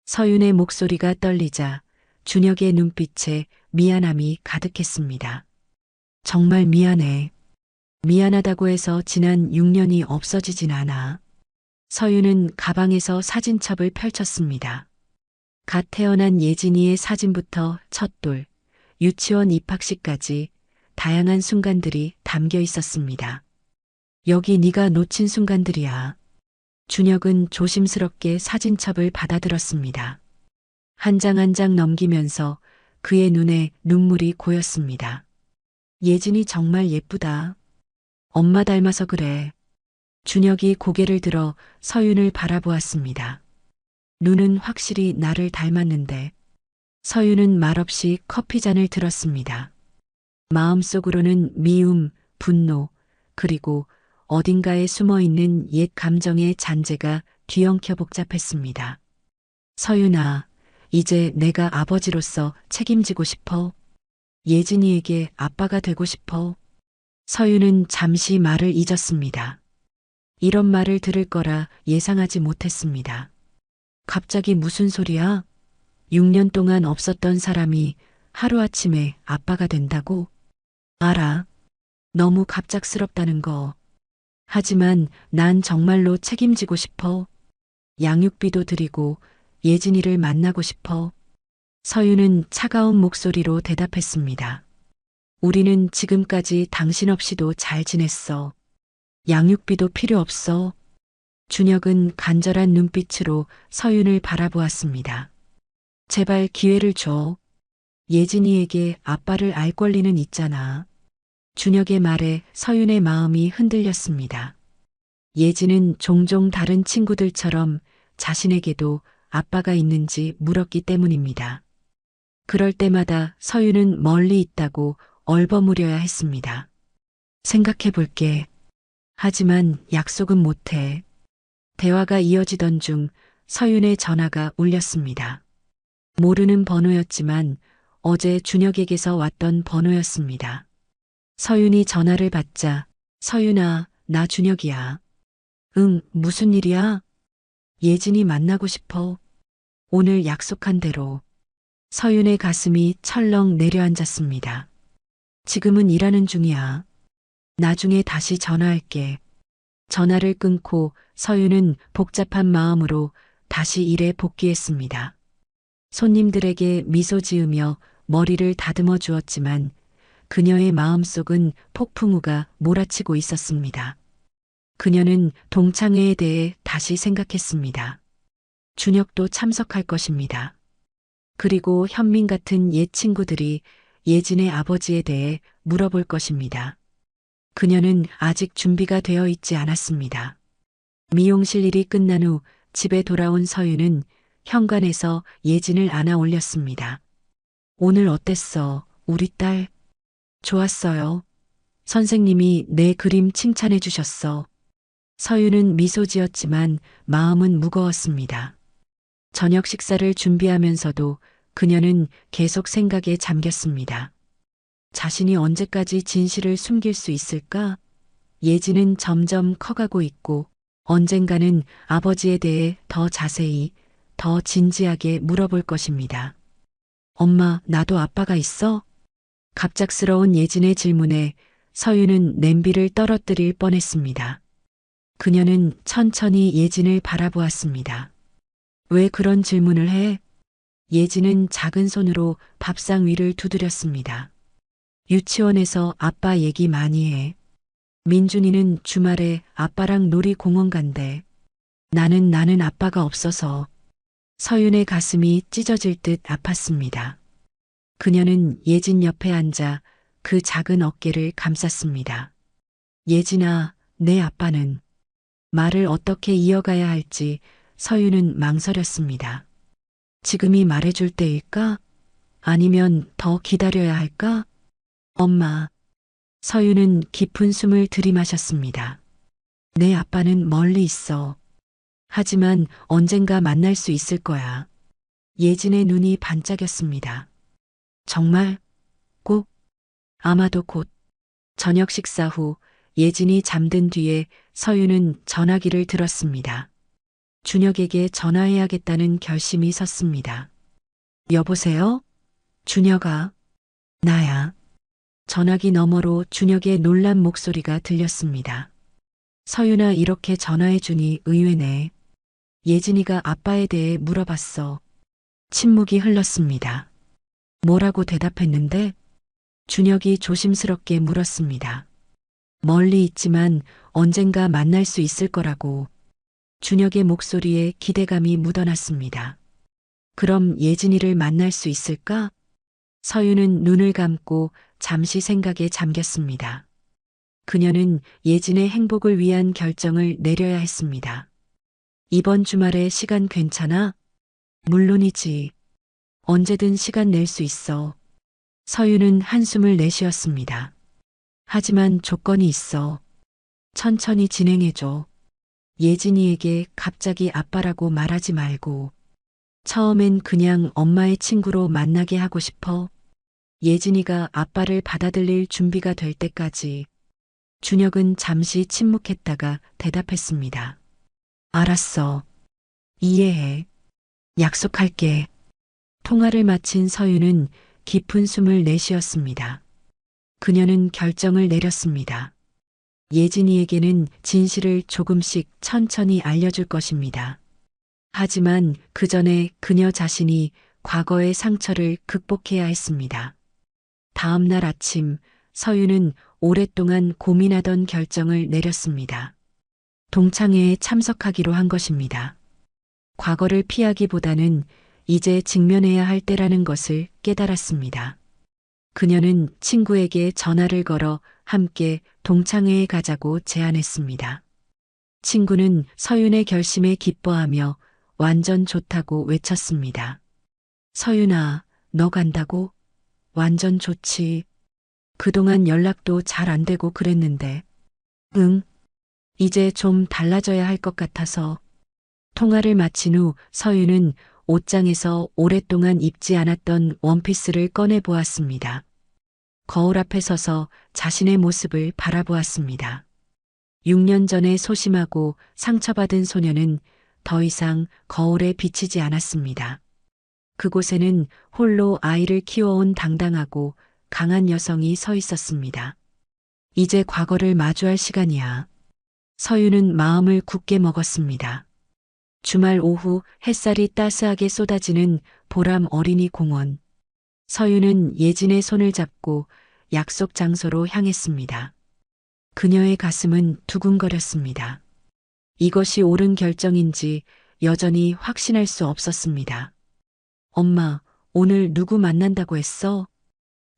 서윤의 목소리가 떨리자 준혁의 눈빛에 미안함이 가득했습니다. 정말 미안해. 미안하다고 해서 지난 6년이 없어지진 않아. 서윤은 가방에서 사진첩을 펼쳤습니다. 갓 태어난 예진이의 사진부터 첫돌, 유치원 입학식까지 다양한 순간들이 담겨 있었습니다. 여기 네가 놓친 순간들이야. 준혁은 조심스럽게 사진첩을 받아들었습니다. 한 장 한 장 넘기면서 그의 눈에 눈물이 고였습니다. 예진이 정말 예쁘다. 엄마 닮아서 그래. 준혁이 고개를 들어 서윤을 바라보았습니다. 눈은 확실히 나를 닮았는데. 서윤은 말없이 커피잔을 들었습니다. 마음속으로는 미움, 분노, 그리고 어딘가에 숨어있는 옛 감정의 잔재가 뒤엉켜 복잡했습니다. 서윤아, 이제 내가 아버지로서 책임지고 싶어. 예진이에게 아빠가 되고 싶어. 서윤은 잠시 말을 잊었습니다. 이런 말을 들을 거라 예상하지 못했습니다. 갑자기 무슨 소리야? 6년 동안 없었던 사람이 하루아침에 아빠가 된다고? 알아. 너무 갑작스럽다는 거. 하지만 난 정말로 책임지고 싶어. 양육비도 드리고 예진이를 만나고 싶어. 서윤은 차가운 목소리로 대답했습니다. 우리는 지금까지 당신 없이도 잘 지냈어. 양육비도 필요 없어. 준혁은 간절한 눈빛으로 서윤을 바라보았습니다. 제발 기회를 줘. 예진이에게 아빠를 알 권리는 있잖아. 준혁의 말에 서윤의 마음이 흔들렸습니다. 예진은 종종 다른 친구들처럼 자신에게도 아빠가 있는지 물었기 때문입니다. 그럴 때마다 서유는 멀리 있다고 얼버무려야 했습니다. 생각해 볼게. 하지만 약속은 못해. 대화가 이어지던 중 서윤의 전화가 울렸습니다. 모르는 번호였지만 어제 준혁에게서 왔던 번호였습니다. 서윤이 전화를 받자 서윤아, 나 준혁이야. 응, 무슨 일이야? 예진이 만나고 싶어. 오늘 약속한 대로. 서윤의 가슴이 철렁 내려앉았습니다. 지금은 일하는 중이야. 나중에 다시 전화할게. 전화를 끊고 서윤은 복잡한 마음으로 다시 일에 복귀했습니다. 손님들에게 미소 지으며 머리를 다듬어 주었지만 그녀의 마음속은 폭풍우가 몰아치고 있었습니다. 그녀는 동창회에 대해 다시 생각했습니다. 준혁도 참석할 것입니다. 그리고 현민 같은 옛 친구들이 예진의 아버지에 대해 물어볼 것입니다. 그녀는 아직 준비가 되어 있지 않았습니다. 미용실 일이 끝난 후 집에 돌아온 서윤은 현관에서 예진을 안아 올렸습니다. 오늘 어땠어, 우리 딸? 좋았어요. 선생님이 내 그림 칭찬해 주셨어. 서윤은 미소 지었지만 마음은 무거웠습니다. 저녁 식사를 준비하면서도 그녀는 계속 생각에 잠겼습니다. 자신이 언제까지 진실을 숨길 수 있을까? 예진은 점점 커가고 있고 언젠가는 아버지에 대해 더 자세히, 더 진지하게 물어볼 것입니다. 엄마, 나도 아빠가 있어? 갑작스러운 예진의 질문에 서윤은 냄비를 떨어뜨릴 뻔했습니다. 그녀는 천천히 예진을 바라보았습니다. 왜 그런 질문을 해? 예진은 작은 손으로 밥상 위를 두드렸습니다. 유치원에서 아빠 얘기 많이 해. 민준이는 주말에 아빠랑 놀이공원 간대. 나는 아빠가 없어서. 서윤의 가슴이 찢어질 듯 아팠습니다. 그녀는 예진 옆에 앉아 그 작은 어깨를 감쌌습니다. 예진아, 내 아빠는. 말을 어떻게 이어가야 할지 서윤은 망설였습니다. 지금이 말해줄 때일까? 아니면 더 기다려야 할까? 엄마. 서윤은 깊은 숨을 들이마셨습니다. 내 아빠는 멀리 있어. 하지만 언젠가 만날 수 있을 거야. 예진의 눈이 반짝였습니다. 정말? 꼭? 아마도 곧. 저녁 식사 후 예진이 잠든 뒤에 서윤은 전화기를 들었습니다. 준혁에게 전화해야겠다는 결심이 섰습니다. 여보세요? 준혁아. 나야. 전화기 너머로 준혁의 놀란 목소리가 들렸습니다. 서윤아, 이렇게 전화해주니 의외네. 예진이가 아빠에 대해 물어봤어. 침묵이 흘렀습니다. 뭐라고 대답했는데? 준혁이 조심스럽게 물었습니다. 멀리 있지만 언젠가 만날 수 있을 거라고. 준혁의 목소리에 기대감이 묻어났습니다. 그럼 예진이를 만날 수 있을까? 서윤은 눈을 감고 잠시 생각에 잠겼습니다. 그녀는 예진의 행복을 위한 결정을 내려야 했습니다. 이번 주말에 시간 괜찮아? 물론이지. 언제든 시간 낼 수 있어. 서윤은 한숨을 내쉬었습니다. 하지만 조건이 있어. 천천히 진행해줘. 예진이에게 갑자기 아빠라고 말하지 말고. 처음엔 그냥 엄마의 친구로 만나게 하고 싶어. 예진이가 아빠를 받아들일 준비가 될 때까지. 준혁은 잠시 침묵했다가 대답했습니다. 알았어. 이해해. 약속할게. 통화를 마친 서윤은 깊은 숨을 내쉬었습니다. 그녀는 결정을 내렸습니다. 예진이에게는 진실을 조금씩 천천히 알려줄 것입니다. 하지만 그 전에 그녀 자신이 과거의 상처를 극복해야 했습니다. 다음 날 아침 서윤은 오랫동안 고민하던 결정을 내렸습니다. 동창회에 참석하기로 한 것입니다. 과거를 피하기보다는 이제 직면해야 할 때라는 것을 깨달았습니다. 그녀는 친구에게 전화를 걸어 함께 동창회에 가자고 제안했습니다. 친구는 서윤의 결심에 기뻐하며 완전 좋다고 외쳤습니다. 서윤아, 너 간다고? 완전 좋지. 그동안 연락도 잘 안 되고 그랬는데. 응, 이제 좀 달라져야 할 것 같아서. 통화를 마친 후 서윤은 옷장에서 오랫동안 입지 않았던 원피스를 꺼내 보았습니다. 거울 앞에 서서 자신의 모습을 바라보았습니다. 6년 전에 소심하고 상처받은 소녀는 더 이상 거울에 비치지 않았습니다. 그곳에는 홀로 아이를 키워온 당당하고 강한 여성이 서 있었습니다. 이제 과거를 마주할 시간이야. 서윤은 마음을 굳게 먹었습니다. 주말 오후 햇살이 따스하게 쏟아지는 보람 어린이 공원. 서윤은 예진의 손을 잡고 약속 장소로 향했습니다. 그녀의 가슴은 두근거렸습니다. 이것이 옳은 결정인지 여전히 확신할 수 없었습니다. 엄마, 오늘 누구 만난다고 했어?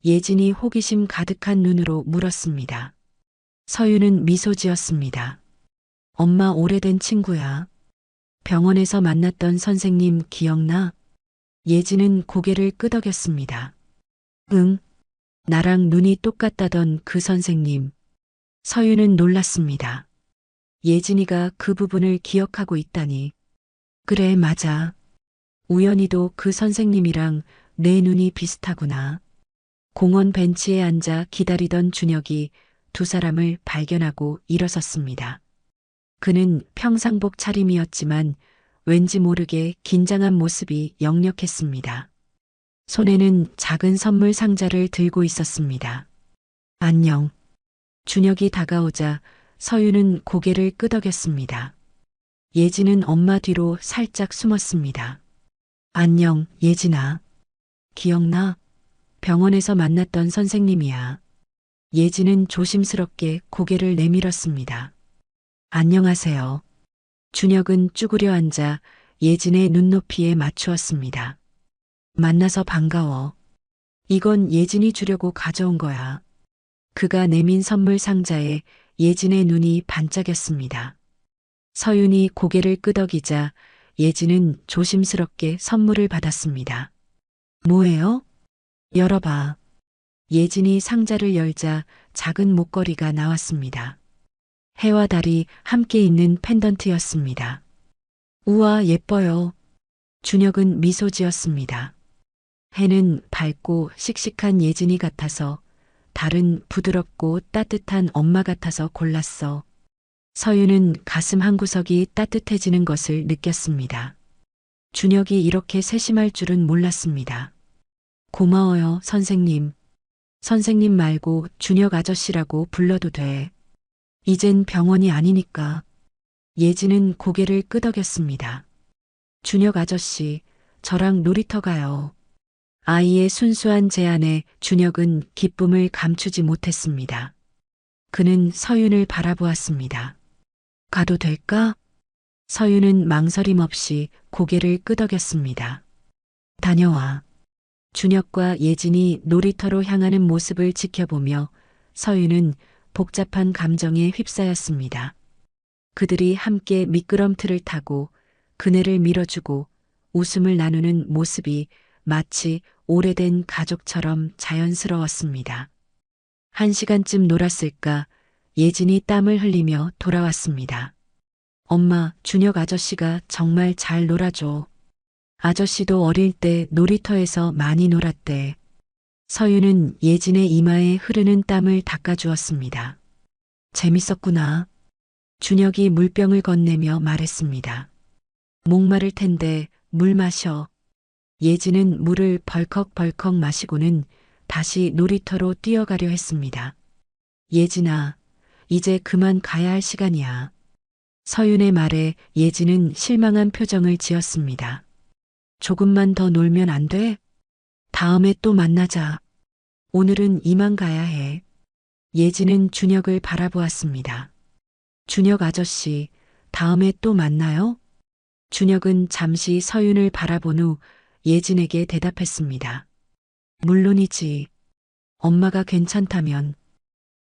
예진이 호기심 가득한 눈으로 물었습니다. 서윤은 미소 지었습니다. 엄마 오래된 친구야. 병원에서 만났던 선생님 기억나? 예진은 고개를 끄덕였습니다. 응, 나랑 눈이 똑같다던 그 선생님. 서윤은 놀랐습니다. 예진이가 그 부분을 기억하고 있다니. 그래, 맞아. 우연히도 그 선생님이랑 내 눈이 비슷하구나. 공원 벤치에 앉아 기다리던 준혁이 두 사람을 발견하고 일어섰습니다. 그는 평상복 차림이었지만 왠지 모르게 긴장한 모습이 역력했습니다. 손에는 작은 선물 상자를 들고 있었습니다. 안녕. 준혁이 다가오자 서윤은 고개를 끄덕였습니다. 예진은 엄마 뒤로 살짝 숨었습니다. 안녕, 예진아. 기억나? 병원에서 만났던 선생님이야. 예진은 조심스럽게 고개를 내밀었습니다. 안녕하세요. 준혁은 쭈그려 앉아 예진의 눈높이에 맞추었습니다. 만나서 반가워. 이건 예진이 주려고 가져온 거야. 그가 내민 선물 상자에 예진의 눈이 반짝였습니다. 서윤이 고개를 끄덕이자 예진은 조심스럽게 선물을 받았습니다. 뭐예요? 열어봐. 예진이 상자를 열자 작은 목걸이가 나왔습니다. 해와 달이 함께 있는 펜던트였습니다. 우와, 예뻐요. 준혁은 미소 지었습니다. 해는 밝고 씩씩한 예진이 같아서, 달은 부드럽고 따뜻한 엄마 같아서 골랐어. 서윤은 가슴 한구석이 따뜻해지는 것을 느꼈습니다. 준혁이 이렇게 세심할 줄은 몰랐습니다. 고마워요, 선생님. 선생님 말고 준혁 아저씨라고 불러도 돼. 이젠 병원이 아니니까. 예진은 고개를 끄덕였습니다. 준혁 아저씨, 저랑 놀이터 가요. 아이의 순수한 제안에 준혁은 기쁨을 감추지 못했습니다. 그는 서윤을 바라보았습니다. 가도 될까? 서윤은 망설임 없이 고개를 끄덕였습니다. 다녀와. 준혁과 예진이 놀이터로 향하는 모습을 지켜보며 서윤은 복잡한 감정에 휩싸였습니다. 그들이 함께 미끄럼틀을 타고 그네를 밀어주고 웃음을 나누는 모습이 마치 오래된 가족처럼 자연스러웠습니다. 1시간쯤 놀았을까 예진이 땀을 흘리며 돌아왔습니다. 엄마, 준혁 아저씨가 정말 잘 놀아줘. 아저씨도 어릴 때 놀이터에서 많이 놀았대. 서윤은 예진의 이마에 흐르는 땀을 닦아주었습니다. 재밌었구나. 준혁이 물병을 건네며 말했습니다. 목마를 텐데 물 마셔. 예진은 물을 벌컥벌컥 마시고는 다시 놀이터로 뛰어가려 했습니다. 예진아, 이제 그만 가야 할 시간이야. 서윤의 말에 예진은 실망한 표정을 지었습니다. 조금만 더 놀면 안 돼? 다음에 또 만나자. 오늘은 이만 가야 해. 예진은 준혁을 바라보았습니다. 준혁 아저씨, 다음에 또 만나요? 준혁은 잠시 서윤을 바라본 후 예진에게 대답했습니다. 물론이지. 엄마가 괜찮다면.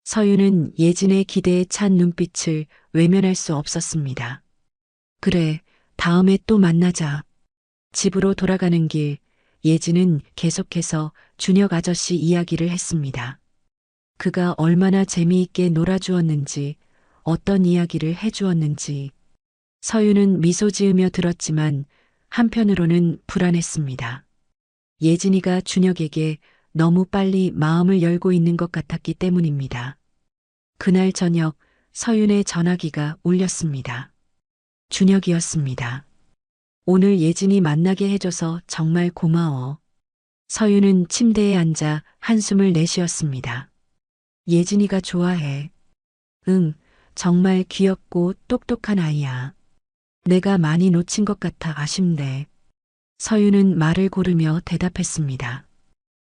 서윤은 예진의 기대에 찬 눈빛을 외면할 수 없었습니다. 그래, 다음에 또 만나자. 집으로 돌아가는 길, 예진은 계속해서 준혁 아저씨 이야기를 했습니다. 그가 얼마나 재미있게 놀아주었는지, 어떤 이야기를 해주었는지. 서윤은 미소 지으며 들었지만 한편으로는 불안했습니다. 예진이가 준혁에게 너무 빨리 마음을 열고 있는 것 같았기 때문입니다. 그날 저녁 서윤의 전화기가 울렸습니다. 준혁이었습니다. 오늘 예진이 만나게 해줘서 정말 고마워. 서윤은 침대에 앉아 한숨을 내쉬었습니다. 예진이가 좋아해. 응, 정말 귀엽고 똑똑한 아이야. 내가 많이 놓친 것 같아 아쉽네. 서윤은 말을 고르며 대답했습니다.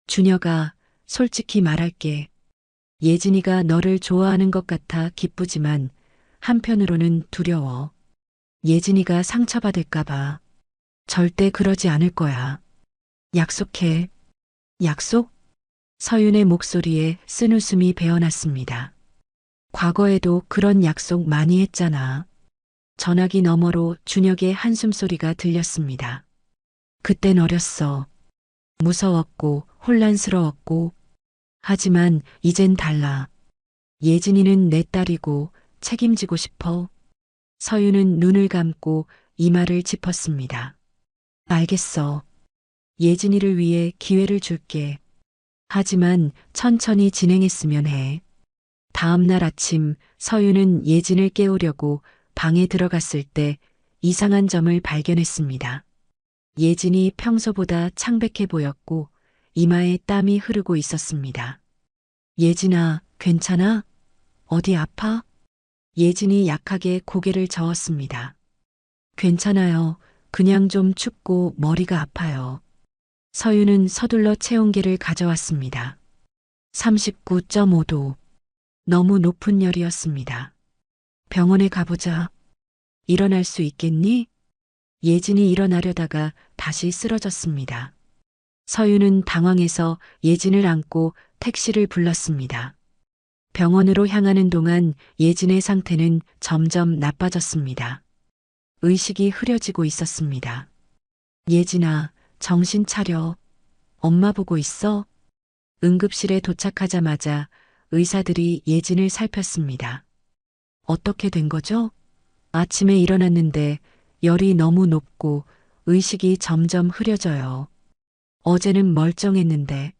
준혁아, 솔직히 말할게. 예진이가 너를 좋아하는 것 같아 기쁘지만 한편으로는 두려워. 예진이가 상처받을까봐. 절대 그러지 않을 거야. 약속해. 약속? 서윤의 목소리에 쓴웃음이 배어났습니다. 과거에도 그런 약속 많이 했잖아. 전화기 너머로 준혁의 한숨소리가 들렸습니다. 그땐 어렸어. 무서웠고 혼란스러웠고. 하지만 이젠 달라. 예진이는 내 딸이고 책임지고 싶어. 서윤은 눈을 감고 이마를 짚었습니다. 알겠어. 예진이를 위해 기회를 줄게. 하지만 천천히 진행했으면 해. 다음 날 아침 서윤은 예진을 깨우려고 방에 들어갔을 때 이상한 점을 발견했습니다. 예진이 평소보다 창백해 보였고 이마에 땀이 흐르고 있었습니다. 예진아, 괜찮아? 어디 아파? 예진이 약하게 고개를 저었습니다. 괜찮아요. 그냥 좀 춥고 머리가 아파요. 서윤은 서둘러 체온계를 가져왔습니다. 39.5도. 너무 높은 열이었습니다. 병원에 가보자. 일어날 수 있겠니? 예진이 일어나려다가 다시 쓰러졌습니다. 서윤은 당황해서 예진을 안고 택시를 불렀습니다. 병원으로 향하는 동안 예진의 상태는 점점 나빠졌습니다. 의식이 흐려지고 있었습니다. 예진아, 정신 차려. 엄마 보고 있어? 응급실에 도착하자마자 의사들이 예진을 살폈습니다. 어떻게 된 거죠? 아침에 일어났는데 열이 너무 높고 의식이 점점 흐려져요. 어제는 멀쩡했는데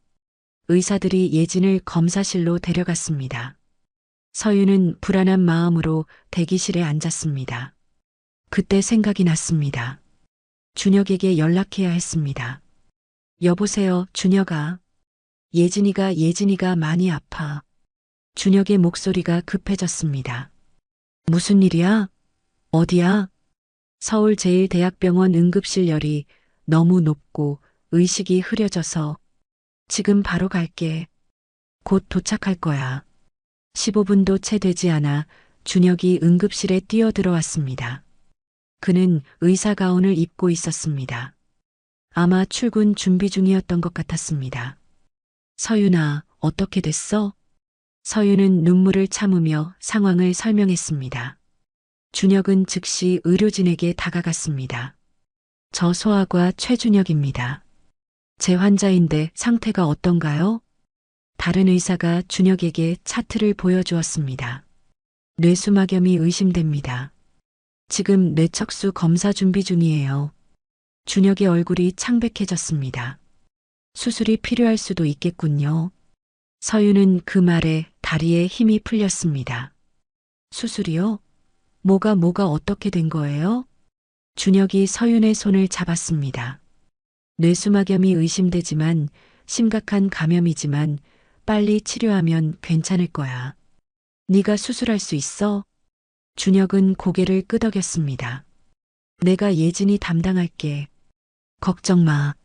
의사들이 예진을 검사실로 데려갔습니다. 서윤은 불안한 마음으로 대기실에 앉았습니다. 그때 생각이 났습니다. 준혁에게 연락해야 했습니다. 여보세요, 준혁아. 예진이가 많이 아파. 준혁의 목소리가 급해졌습니다. 무슨 일이야? 어디야? 서울제일대학병원 응급실 열이 너무 높고 의식이 흐려져서 지금 바로 갈게. 곧 도착할 거야. 15분도 채 되지 않아 준혁이 응급실에 뛰어들어왔습니다. 그는 의사 가운을 입고 있었습니다. 아마 출근 준비 중이었던 것 같았습니다. 서윤아, 어떻게 됐어? 서윤은 눈물을 참으며 상황을 설명했습니다. 준혁은 즉시 의료진에게 다가갔습니다. 저 소아과 최준혁입니다. 제 환자인데 상태가 어떤가요? 다른 의사가 준혁에게 차트를 보여주었습니다. 뇌수막염이 의심됩니다. 지금 뇌척수 검사 준비 중이에요. 준혁의 얼굴이 창백해졌습니다. 수술이 필요할 수도 있겠군요. 서윤은 그 말에 다리에 힘이 풀렸습니다. 수술이요? 뭐가 어떻게 된 거예요? 준혁이 서윤의 손을 잡았습니다. 뇌수막염이 의심되지만 심각한 감염이지만 빨리 치료하면 괜찮을 거야. 네가 수술할 수 있어? 준혁은 고개를 끄덕였습니다. 내가 예진이 담당할게. 걱정 마.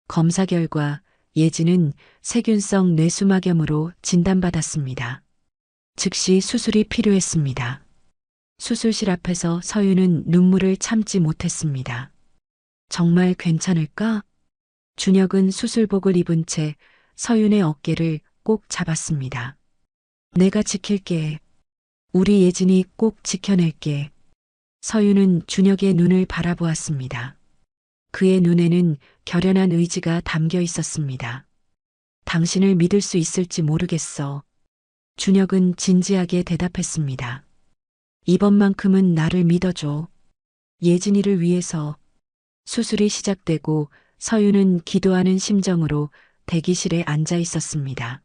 검사 결과 예진은 세균성 뇌수막염으로 진단받았습니다. 즉시 수술이 필요했습니다. 수술실 앞에서 서윤은 눈물을 참지 못했습니다. 정말 괜찮을까? 준혁은 수술복을 입은 채 서윤의 어깨를 꼭 잡았습니다. 내가 지킬게. 우리 예진이 꼭 지켜낼게. 서윤은 준혁의 눈을 바라보았습니다. 그의 눈에는 결연한 의지가 담겨 있었습니다. 당신을 믿을 수 있을지 모르겠어. 준혁은 진지하게 대답했습니다. 이번만큼은 나를 믿어줘. 예진이를 위해서. 수술이 시작되고 서윤은 기도하는 심정으로 대기실에 앉아 있었습니다.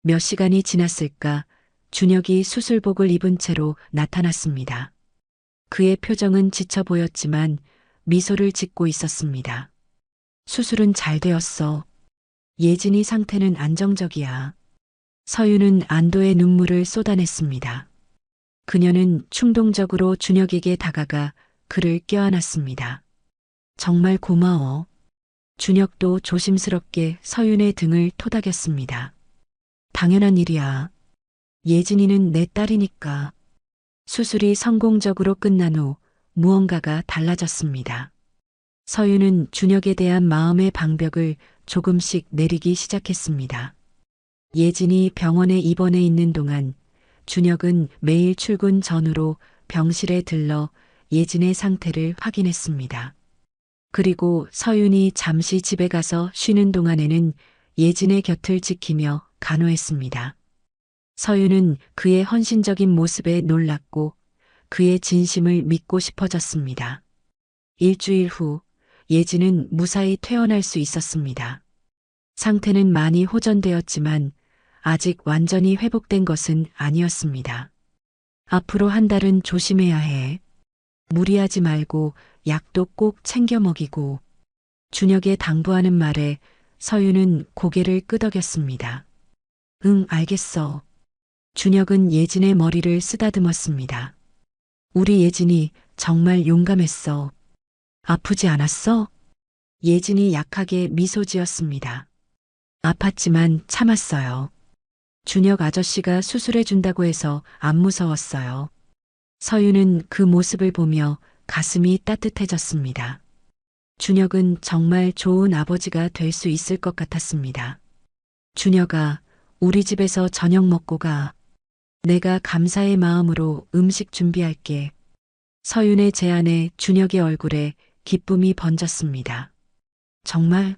몇 시간이 지났을까 준혁이 수술복을 입은 채로 나타났습니다. 그의 표정은 지쳐 보였지만 미소를 짓고 있었습니다. 수술은 잘 되었어. 예진이 상태는 안정적이야. 서윤은 안도의 눈물을 쏟아냈습니다. 그녀는 충동적으로 준혁에게 다가가 그를 껴안았습니다. 정말 고마워. 준혁도 조심스럽게 서윤의 등을 토닥였습니다. 당연한 일이야. 예진이는 내 딸이니까. 수술이 성공적으로 끝난 후 무언가가 달라졌습니다. 서윤은 준혁에 대한 마음의 방벽을 조금씩 내리기 시작했습니다. 예진이 병원에 입원해 있는 동안 준혁은 매일 출근 전후로 병실에 들러 예진의 상태를 확인했습니다. 그리고 서윤이 잠시 집에 가서 쉬는 동안에는 예진의 곁을 지키며 간호했습니다. 서윤은 그의 헌신적인 모습에 놀랐고 그의 진심을 믿고 싶어졌습니다. 일주일 후 예진은 무사히 퇴원할 수 있었습니다. 상태는 많이 호전되었지만 아직 완전히 회복된 것은 아니었습니다. 앞으로 한 달은 조심해야 해. 무리하지 말고 약도 꼭 챙겨 먹이고. 준혁의 당부하는 말에 서윤은 고개를 끄덕였습니다. 응, 알겠어. 준혁은 예진의 머리를 쓰다듬었습니다. 우리 예진이 정말 용감했어. 아프지 않았어? 예진이 약하게 미소 지었습니다. 아팠지만 참았어요. 준혁 아저씨가 수술해 준다고 해서 안 무서웠어요. 서윤은 그 모습을 보며 가슴이 따뜻해졌습니다. 준혁은 정말 좋은 아버지가 될 수 있을 것 같았습니다. 준혁아, 우리 집에서 저녁 먹고 가. 내가 감사의 마음으로 음식 준비할게. 서윤의 제안에 준혁의 얼굴에 기쁨이 번졌습니다. 정말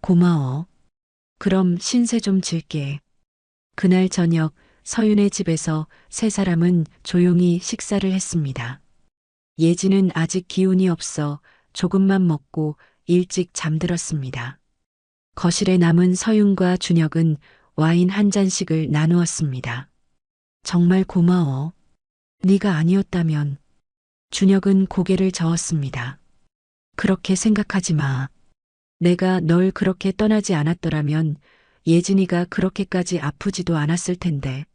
고마워. 그럼 신세 좀 질게. 그날 저녁 서윤의 집에서 세 사람은 조용히 식사를 했습니다. 예진은 아직 기운이 없어 조금만 먹고 일찍 잠들었습니다. 거실에 남은 서윤과 준혁은 와인 한 잔씩을 나누었습니다. 정말 고마워. 네가 아니었다면. 준혁은 고개를 저었습니다. 그렇게 생각하지 마. 내가 널 그렇게 떠나지 않았더라면 예진이가 그렇게까지 아프지도 않았을 텐데.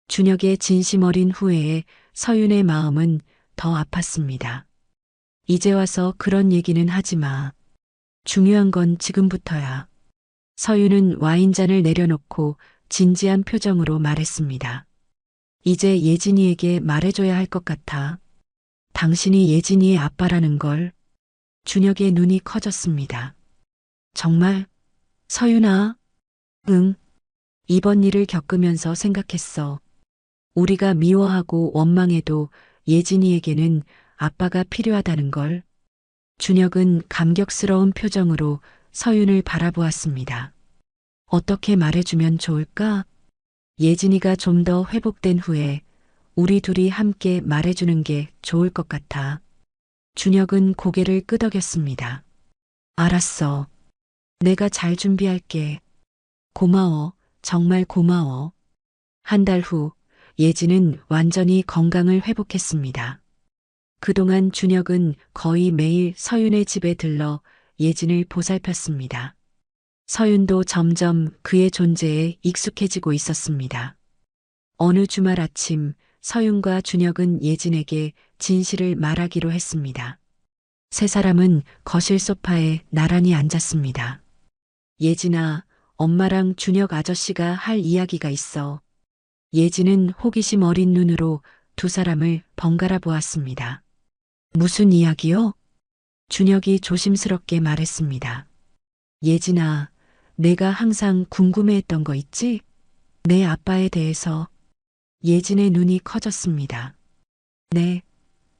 준혁의 진심 어린 후회에 서윤의 마음은 더 아팠습니다. 이제 와서 그런 얘기는 하지 마. 중요한 건 지금부터야. 서윤은 와인잔을 내려놓고 진지한 표정으로 말했습니다. 이제 예진이에게 말해줘야 할 것 같아. 당신이 예진이의 아빠라는 걸. 준혁의 눈이 커졌습니다. 정말? 서윤아? 응. 이번 일을 겪으면서 생각했어. 우리가 미워하고 원망해도 예진이에게는 아빠가 필요하다는 걸. 준혁은 감격스러운 표정으로 서윤을 바라보았습니다. 어떻게 말해주면 좋을까? 예진이가 좀 더 회복된 후에 우리 둘이 함께 말해주는 게 좋을 것 같아. 준혁은 고개를 끄덕였습니다. 알았어. 내가 잘 준비할게. 고마워. 정말 고마워. 한 달 후 예진은 완전히 건강을 회복했습니다. 그동안 준혁은 거의 매일 서윤의 집에 들러 예진을 보살폈습니다. 서윤도 점점 그의 존재에 익숙해지고 있었습니다. 어느 주말 아침 서윤과 준혁은 예진에게 진실을 말하기로 했습니다. 세 사람은 거실 소파에 나란히 앉았습니다. 예진아, 엄마랑 준혁 아저씨가 할 이야기가 있어. 예진은 호기심 어린 눈으로 두 사람을 번갈아 보았습니다. 무슨 이야기요? 준혁이 조심스럽게 말했습니다. 예진아, 내가 항상 궁금해했던 거 있지? 내 아빠에 대해서. 예진의 눈이 커졌습니다. 네,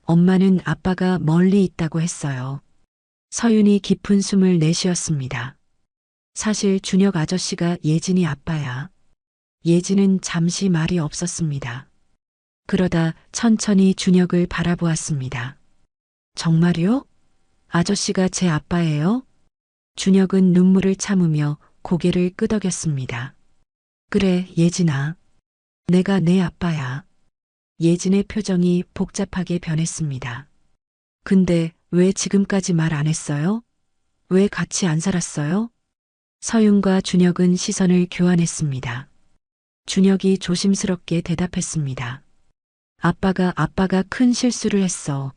엄마는 아빠가 멀리 있다고 했어요. 서윤이 깊은 숨을 내쉬었습니다. 사실 준혁 아저씨가 예진이 아빠야. 예진은 잠시 말이 없었습니다. 그러다 천천히 준혁을 바라보았습니다. 정말요? 아저씨가 제 아빠예요? 준혁은 눈물을 참으며 고개를 끄덕였습니다. 그래, 예진아. 내가 내 아빠야. 예진의 표정이 복잡하게 변했습니다. 근데 왜 지금까지 말 안 했어요? 왜 같이 안 살았어요? 서윤과 준혁은 시선을 교환했습니다. 준혁이 조심스럽게 대답했습니다. 아빠가 큰 실수를 했어.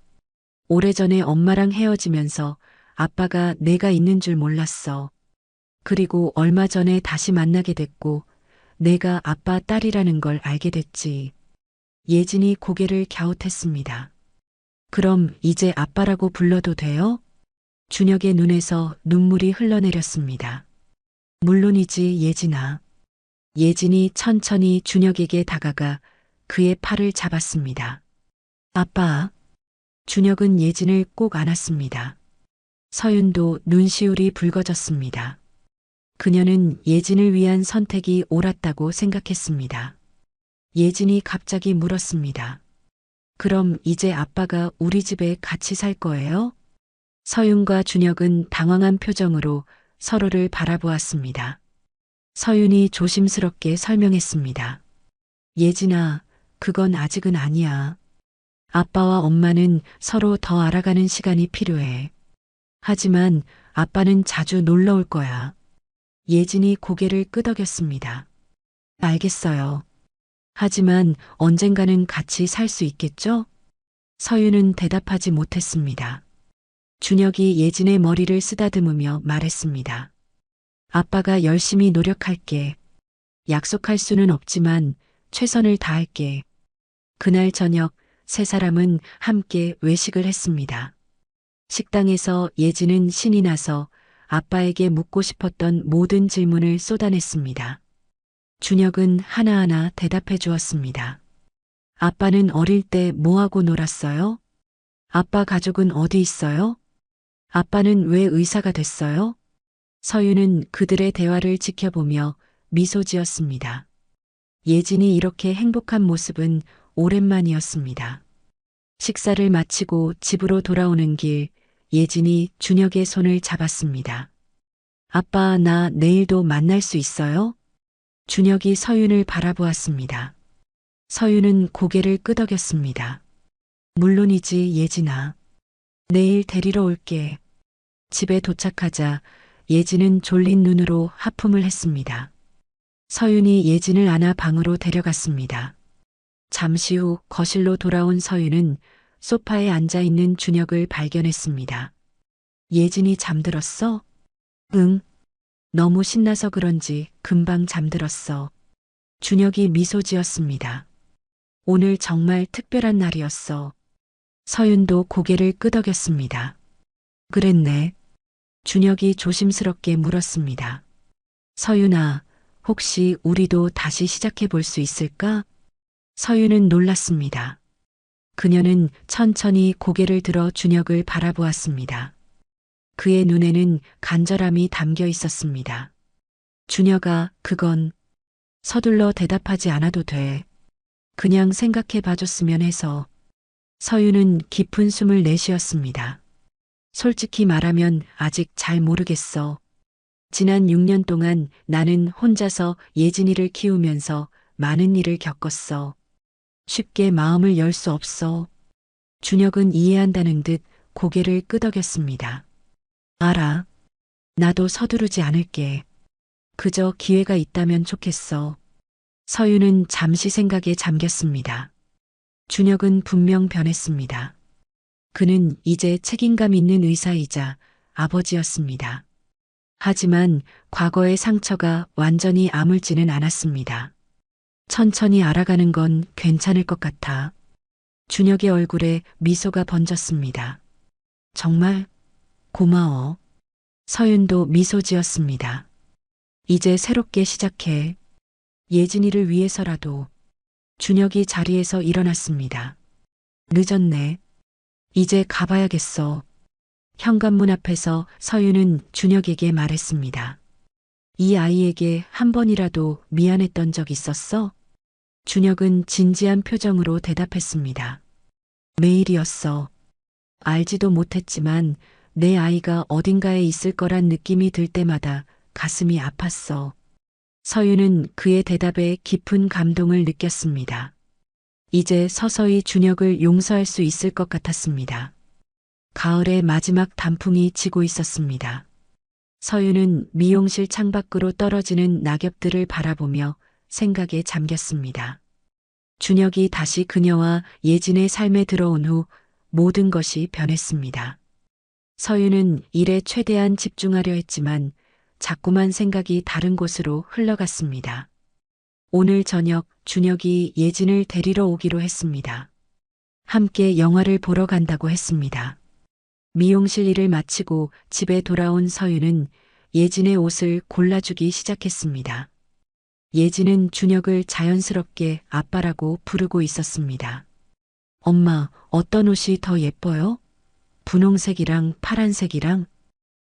오래전에 엄마랑 헤어지면서 아빠가 내가 있는 줄 몰랐어. 그리고 얼마 전에 다시 만나게 됐고 내가 아빠 딸이라는 걸 알게 됐지. 예진이 고개를 갸웃했습니다. 그럼 이제 아빠라고 불러도 돼요? 준혁의 눈에서 눈물이 흘러내렸습니다. 물론이지, 예진아. 예진이 천천히 준혁에게 다가가 그의 팔을 잡았습니다. 아빠. 준혁은 예진을 꼭 안았습니다. 서윤도 눈시울이 붉어졌습니다. 그녀는 예진을 위한 선택이 옳았다고 생각했습니다. 예진이 갑자기 물었습니다. 그럼 이제 아빠가 우리 집에 같이 살 거예요? 서윤과 준혁은 당황한 표정으로 서로를 바라보았습니다. 서윤이 조심스럽게 설명했습니다. 예진아, 그건 아직은 아니야. 아빠와 엄마는 서로 더 알아가는 시간이 필요해. 하지만 아빠는 자주 놀러 올 거야. 예진이 고개를 끄덕였습니다. 알겠어요. 하지만 언젠가는 같이 살 수 있겠죠? 서윤은 대답하지 못했습니다. 준혁이 예진의 머리를 쓰다듬으며 말했습니다. 아빠가 열심히 노력할게. 약속할 수는 없지만 최선을 다할게. 그날 저녁 세 사람은 함께 외식을 했습니다. 식당에서 예진은 신이 나서 아빠에게 묻고 싶었던 모든 질문을 쏟아냈습니다. 준혁은 하나하나 대답해 주었습니다. 아빠는 어릴 때 뭐하고 놀았어요? 아빠 가족은 어디 있어요? 아빠는 왜 의사가 됐어요? 서윤은 그들의 대화를 지켜보며 미소 지었습니다. 예진이 이렇게 행복한 모습은 오랜만이었습니다. 식사를 마치고 집으로 돌아오는 길, 예진이 준혁의 손을 잡았습니다. 아빠, 나 내일도 만날 수 있어요? 준혁이 서윤을 바라보았습니다. 서윤은 고개를 끄덕였습니다. 물론이지, 예진아. 내일 데리러 올게. 집에 도착하자 예진은 졸린 눈으로 하품을 했습니다. 서윤이 예진을 안아 방으로 데려갔습니다. 잠시 후 거실로 돌아온 서윤은 소파에 앉아 있는 준혁을 발견했습니다. 예진이 잠들었어? 응. 너무 신나서 그런지 금방 잠들었어. 준혁이 미소 지었습니다. 오늘 정말 특별한 날이었어. 서윤도 고개를 끄덕였습니다. 그랬네. 준혁이 조심스럽게 물었습니다. 서윤아, 혹시 우리도 다시 시작해 볼 수 있을까? 서윤은 놀랐습니다. 그녀는 천천히 고개를 들어 준혁을 바라보았습니다. 그의 눈에는 간절함이 담겨 있었습니다. 준혁아, 그건 서둘러 대답하지 않아도 돼. 그냥 생각해 봐줬으면 해서. 서윤은 깊은 숨을 내쉬었습니다. 솔직히 말하면 아직 잘 모르겠어. 지난 6년 동안 나는 혼자서 예진이를 키우면서 많은 일을 겪었어. 쉽게 마음을 열 수 없어. 준혁은 이해한다는 듯 고개를 끄덕였습니다. 알아. 나도 서두르지 않을게. 그저 기회가 있다면 좋겠어. 서윤은 잠시 생각에 잠겼습니다. 준혁은 분명 변했습니다. 그는 이제 책임감 있는 의사이자 아버지였습니다. 하지만 과거의 상처가 완전히 아물지는 않았습니다. 천천히 알아가는 건 괜찮을 것 같아. 준혁의 얼굴에 미소가 번졌습니다. 정말 고마워. 서윤도 미소 지었습니다. 이제 새롭게 시작해. 예진이를 위해서라도. 준혁이 자리에서 일어났습니다. 늦었네. 이제 가봐야겠어. 현관문 앞에서 서윤은 준혁에게 말했습니다. 이 아이에게 한 번이라도 미안했던 적 있었어? 준혁은 진지한 표정으로 대답했습니다. 매일이었어. 알지도 못했지만 내 아이가 어딘가에 있을 거란 느낌이 들 때마다 가슴이 아팠어. 서윤은 그의 대답에 깊은 감동을 느꼈습니다. 이제 서서히 준혁을 용서할 수 있을 것 같았습니다. 가을의 마지막 단풍이 지고 있었습니다. 서윤은 미용실 창밖으로 떨어지는 낙엽들을 바라보며 생각에 잠겼습니다. 준혁이 다시 그녀와 예진의 삶에 들어온 후 모든 것이 변했습니다. 서윤은 일에 최대한 집중하려 했지만 자꾸만 생각이 다른 곳으로 흘러갔습니다. 오늘 저녁 준혁이 예진을 데리러 오기로 했습니다. 함께 영화를 보러 간다고 했습니다. 미용실 일을 마치고 집에 돌아온 서윤은 예진의 옷을 골라주기 시작했습니다. 예진은 준혁을 자연스럽게 아빠라고 부르고 있었습니다. 엄마, 어떤 옷이 더 예뻐요? 분홍색이랑 파란색이랑?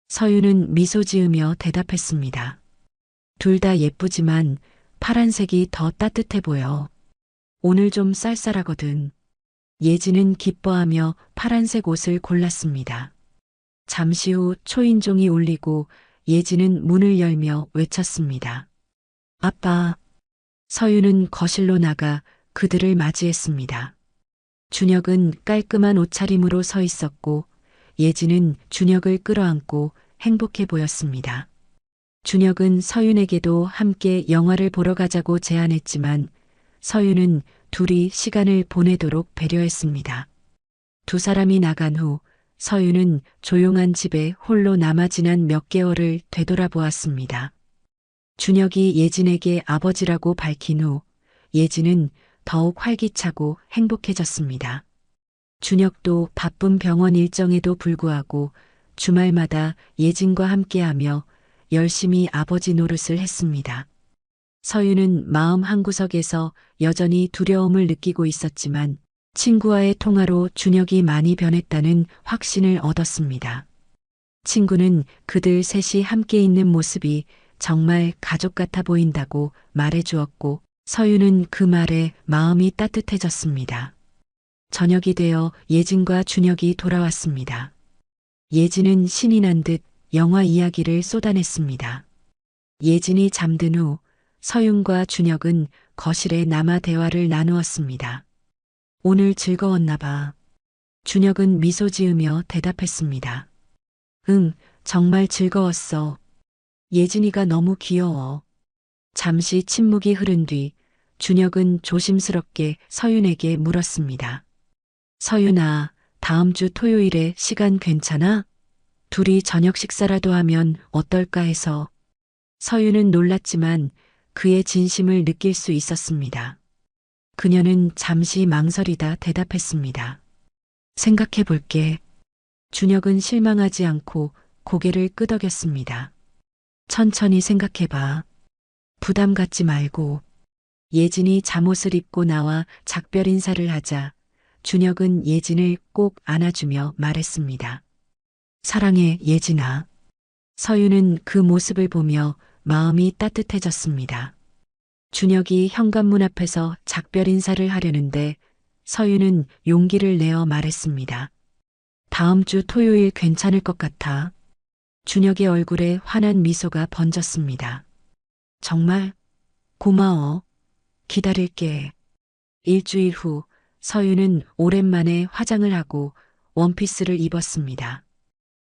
서윤은 미소 지으며 대답했습니다. 둘 다 예쁘지만 파란색이 더 따뜻해 보여. 오늘 좀 쌀쌀하거든. 예진은 기뻐하며 파란색 옷을 골랐습니다. 잠시 후 초인종이 울리고 예진은 문을 열며 외쳤습니다. 아빠. 서윤은 거실로 나가 그들을 맞이했습니다. 준혁은 깔끔한 옷차림으로 서 있었고 예진은 준혁을 끌어안고 행복해 보였습니다. 준혁은 서윤에게도 함께 영화를 보러 가자고 제안했지만 서윤은 둘이 시간을 보내도록 배려했습니다. 두 사람이 나간 후 서윤은 조용한 집에 홀로 남아 지난 몇 개월을 되돌아보았습니다. 준혁이 예진에게 아버지라고 밝힌 후 예진은 더욱 활기차고 행복해졌습니다. 준혁도 바쁜 병원 일정에도 불구하고 주말마다 예진과 함께하며 열심히 아버지 노릇을 했습니다. 서윤은 마음 한구석에서 여전히 두려움을 느끼고 있었지만 친구와의 통화로 준혁이 많이 변했다는 확신을 얻었습니다. 친구는 그들 셋이 함께 있는 모습이 정말 가족 같아 보인다고 말해주었고 서윤은 그 말에 마음이 따뜻해졌습니다. 저녁이 되어 예진과 준혁이 돌아왔습니다. 예진은 신이 난 듯 영화 이야기를 쏟아냈습니다. 예진이 잠든 후 서윤과 준혁은 거실에 남아 대화를 나누었습니다. 오늘 즐거웠나 봐. 준혁은 미소 지으며 대답했습니다. 응, 정말 즐거웠어. 예진이가 너무 귀여워. 잠시 침묵이 흐른 뒤 준혁은 조심스럽게 서윤에게 물었습니다. 서윤아, 다음 주 토요일에 시간 괜찮아? 둘이 저녁 식사라도 하면 어떨까 해서. 서윤은 놀랐지만 그의 진심을 느낄 수 있었습니다. 그녀는 잠시 망설이다 대답했습니다. 생각해 볼게. 준혁은 실망하지 않고 고개를 끄덕였습니다. 천천히 생각해봐. 부담 갖지 말고. 예진이 잠옷을 입고 나와 작별 인사를 하자 준혁은 예진을 꼭 안아주며 말했습니다. 사랑해, 예진아. 서윤은 그 모습을 보며 마음이 따뜻해졌습니다. 준혁이 현관문 앞에서 작별 인사를 하려는데 서윤은 용기를 내어 말했습니다. 다음 주 토요일 괜찮을 것 같아. 준혁의 얼굴에 환한 미소가 번졌습니다. 정말? 고마워. 기다릴게. 일주일 후 서윤은 오랜만에 화장을 하고 원피스를 입었습니다.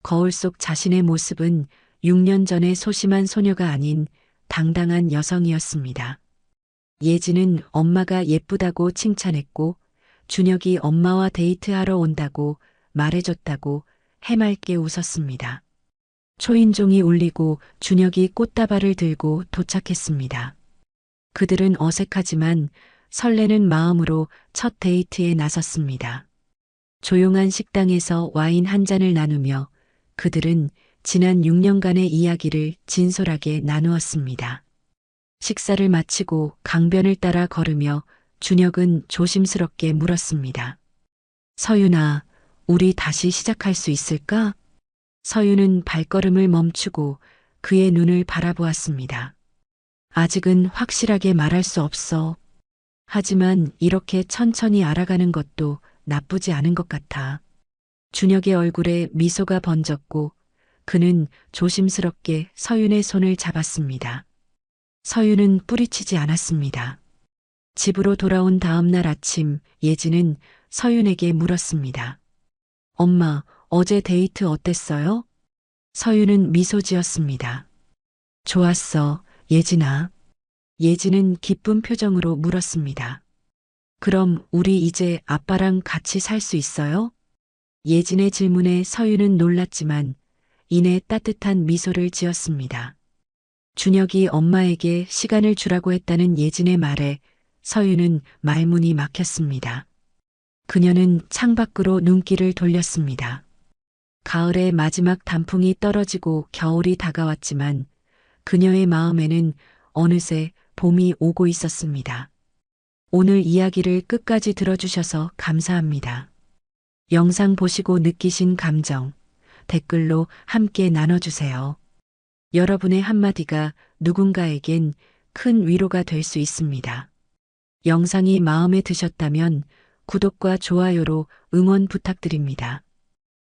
거울 속 자신의 모습은 6년 전의 소심한 소녀가 아닌 당당한 여성이었습니다. 예진은 엄마가 예쁘다고 칭찬했고 준혁이 엄마와 데이트하러 온다고 말해줬다고 해맑게 웃었습니다. 초인종이 울리고 준혁이 꽃다발을 들고 도착했습니다. 그들은 어색하지만 설레는 마음으로 첫 데이트에 나섰습니다. 조용한 식당에서 와인 한 잔을 나누며 그들은 지난 6년간의 이야기를 진솔하게 나누었습니다. 식사를 마치고 강변을 따라 걸으며 준혁은 조심스럽게 물었습니다. 서윤아, 우리 다시 시작할 수 있을까? 서윤은 발걸음을 멈추고 그의 눈을 바라보았습니다. 아직은 확실하게 말할 수 없어. 하지만 이렇게 천천히 알아가는 것도 나쁘지 않은 것 같아. 준혁의 얼굴에 미소가 번졌고 그는 조심스럽게 서윤의 손을 잡았습니다. 서윤은 뿌리치지 않았습니다. 집으로 돌아온 다음 날 아침 예진은 서윤에게 물었습니다. 엄마, 어제 데이트 어땠어요? 서윤은 미소 지었습니다. 좋았어, 예진아. 예진은 기쁜 표정으로 물었습니다. 그럼 우리 이제 아빠랑 같이 살 수 있어요? 예진의 질문에 서윤은 놀랐지만 이내 따뜻한 미소를 지었습니다. 준혁이 엄마에게 시간을 주라고 했다는 예진의 말에 서윤은 말문이 막혔습니다. 그녀는 창밖으로 눈길을 돌렸습니다. 가을의 마지막 단풍이 떨어지고 겨울이 다가왔지만 그녀의 마음에는 어느새 봄이 오고 있었습니다. 오늘 이야기를 끝까지 들어주셔서 감사합니다. 영상 보시고 느끼신 감정, 댓글로 함께 나눠주세요. 여러분의 한마디가 누군가에겐 큰 위로가 될 수 있습니다. 영상이 마음에 드셨다면 구독과 좋아요로 응원 부탁드립니다.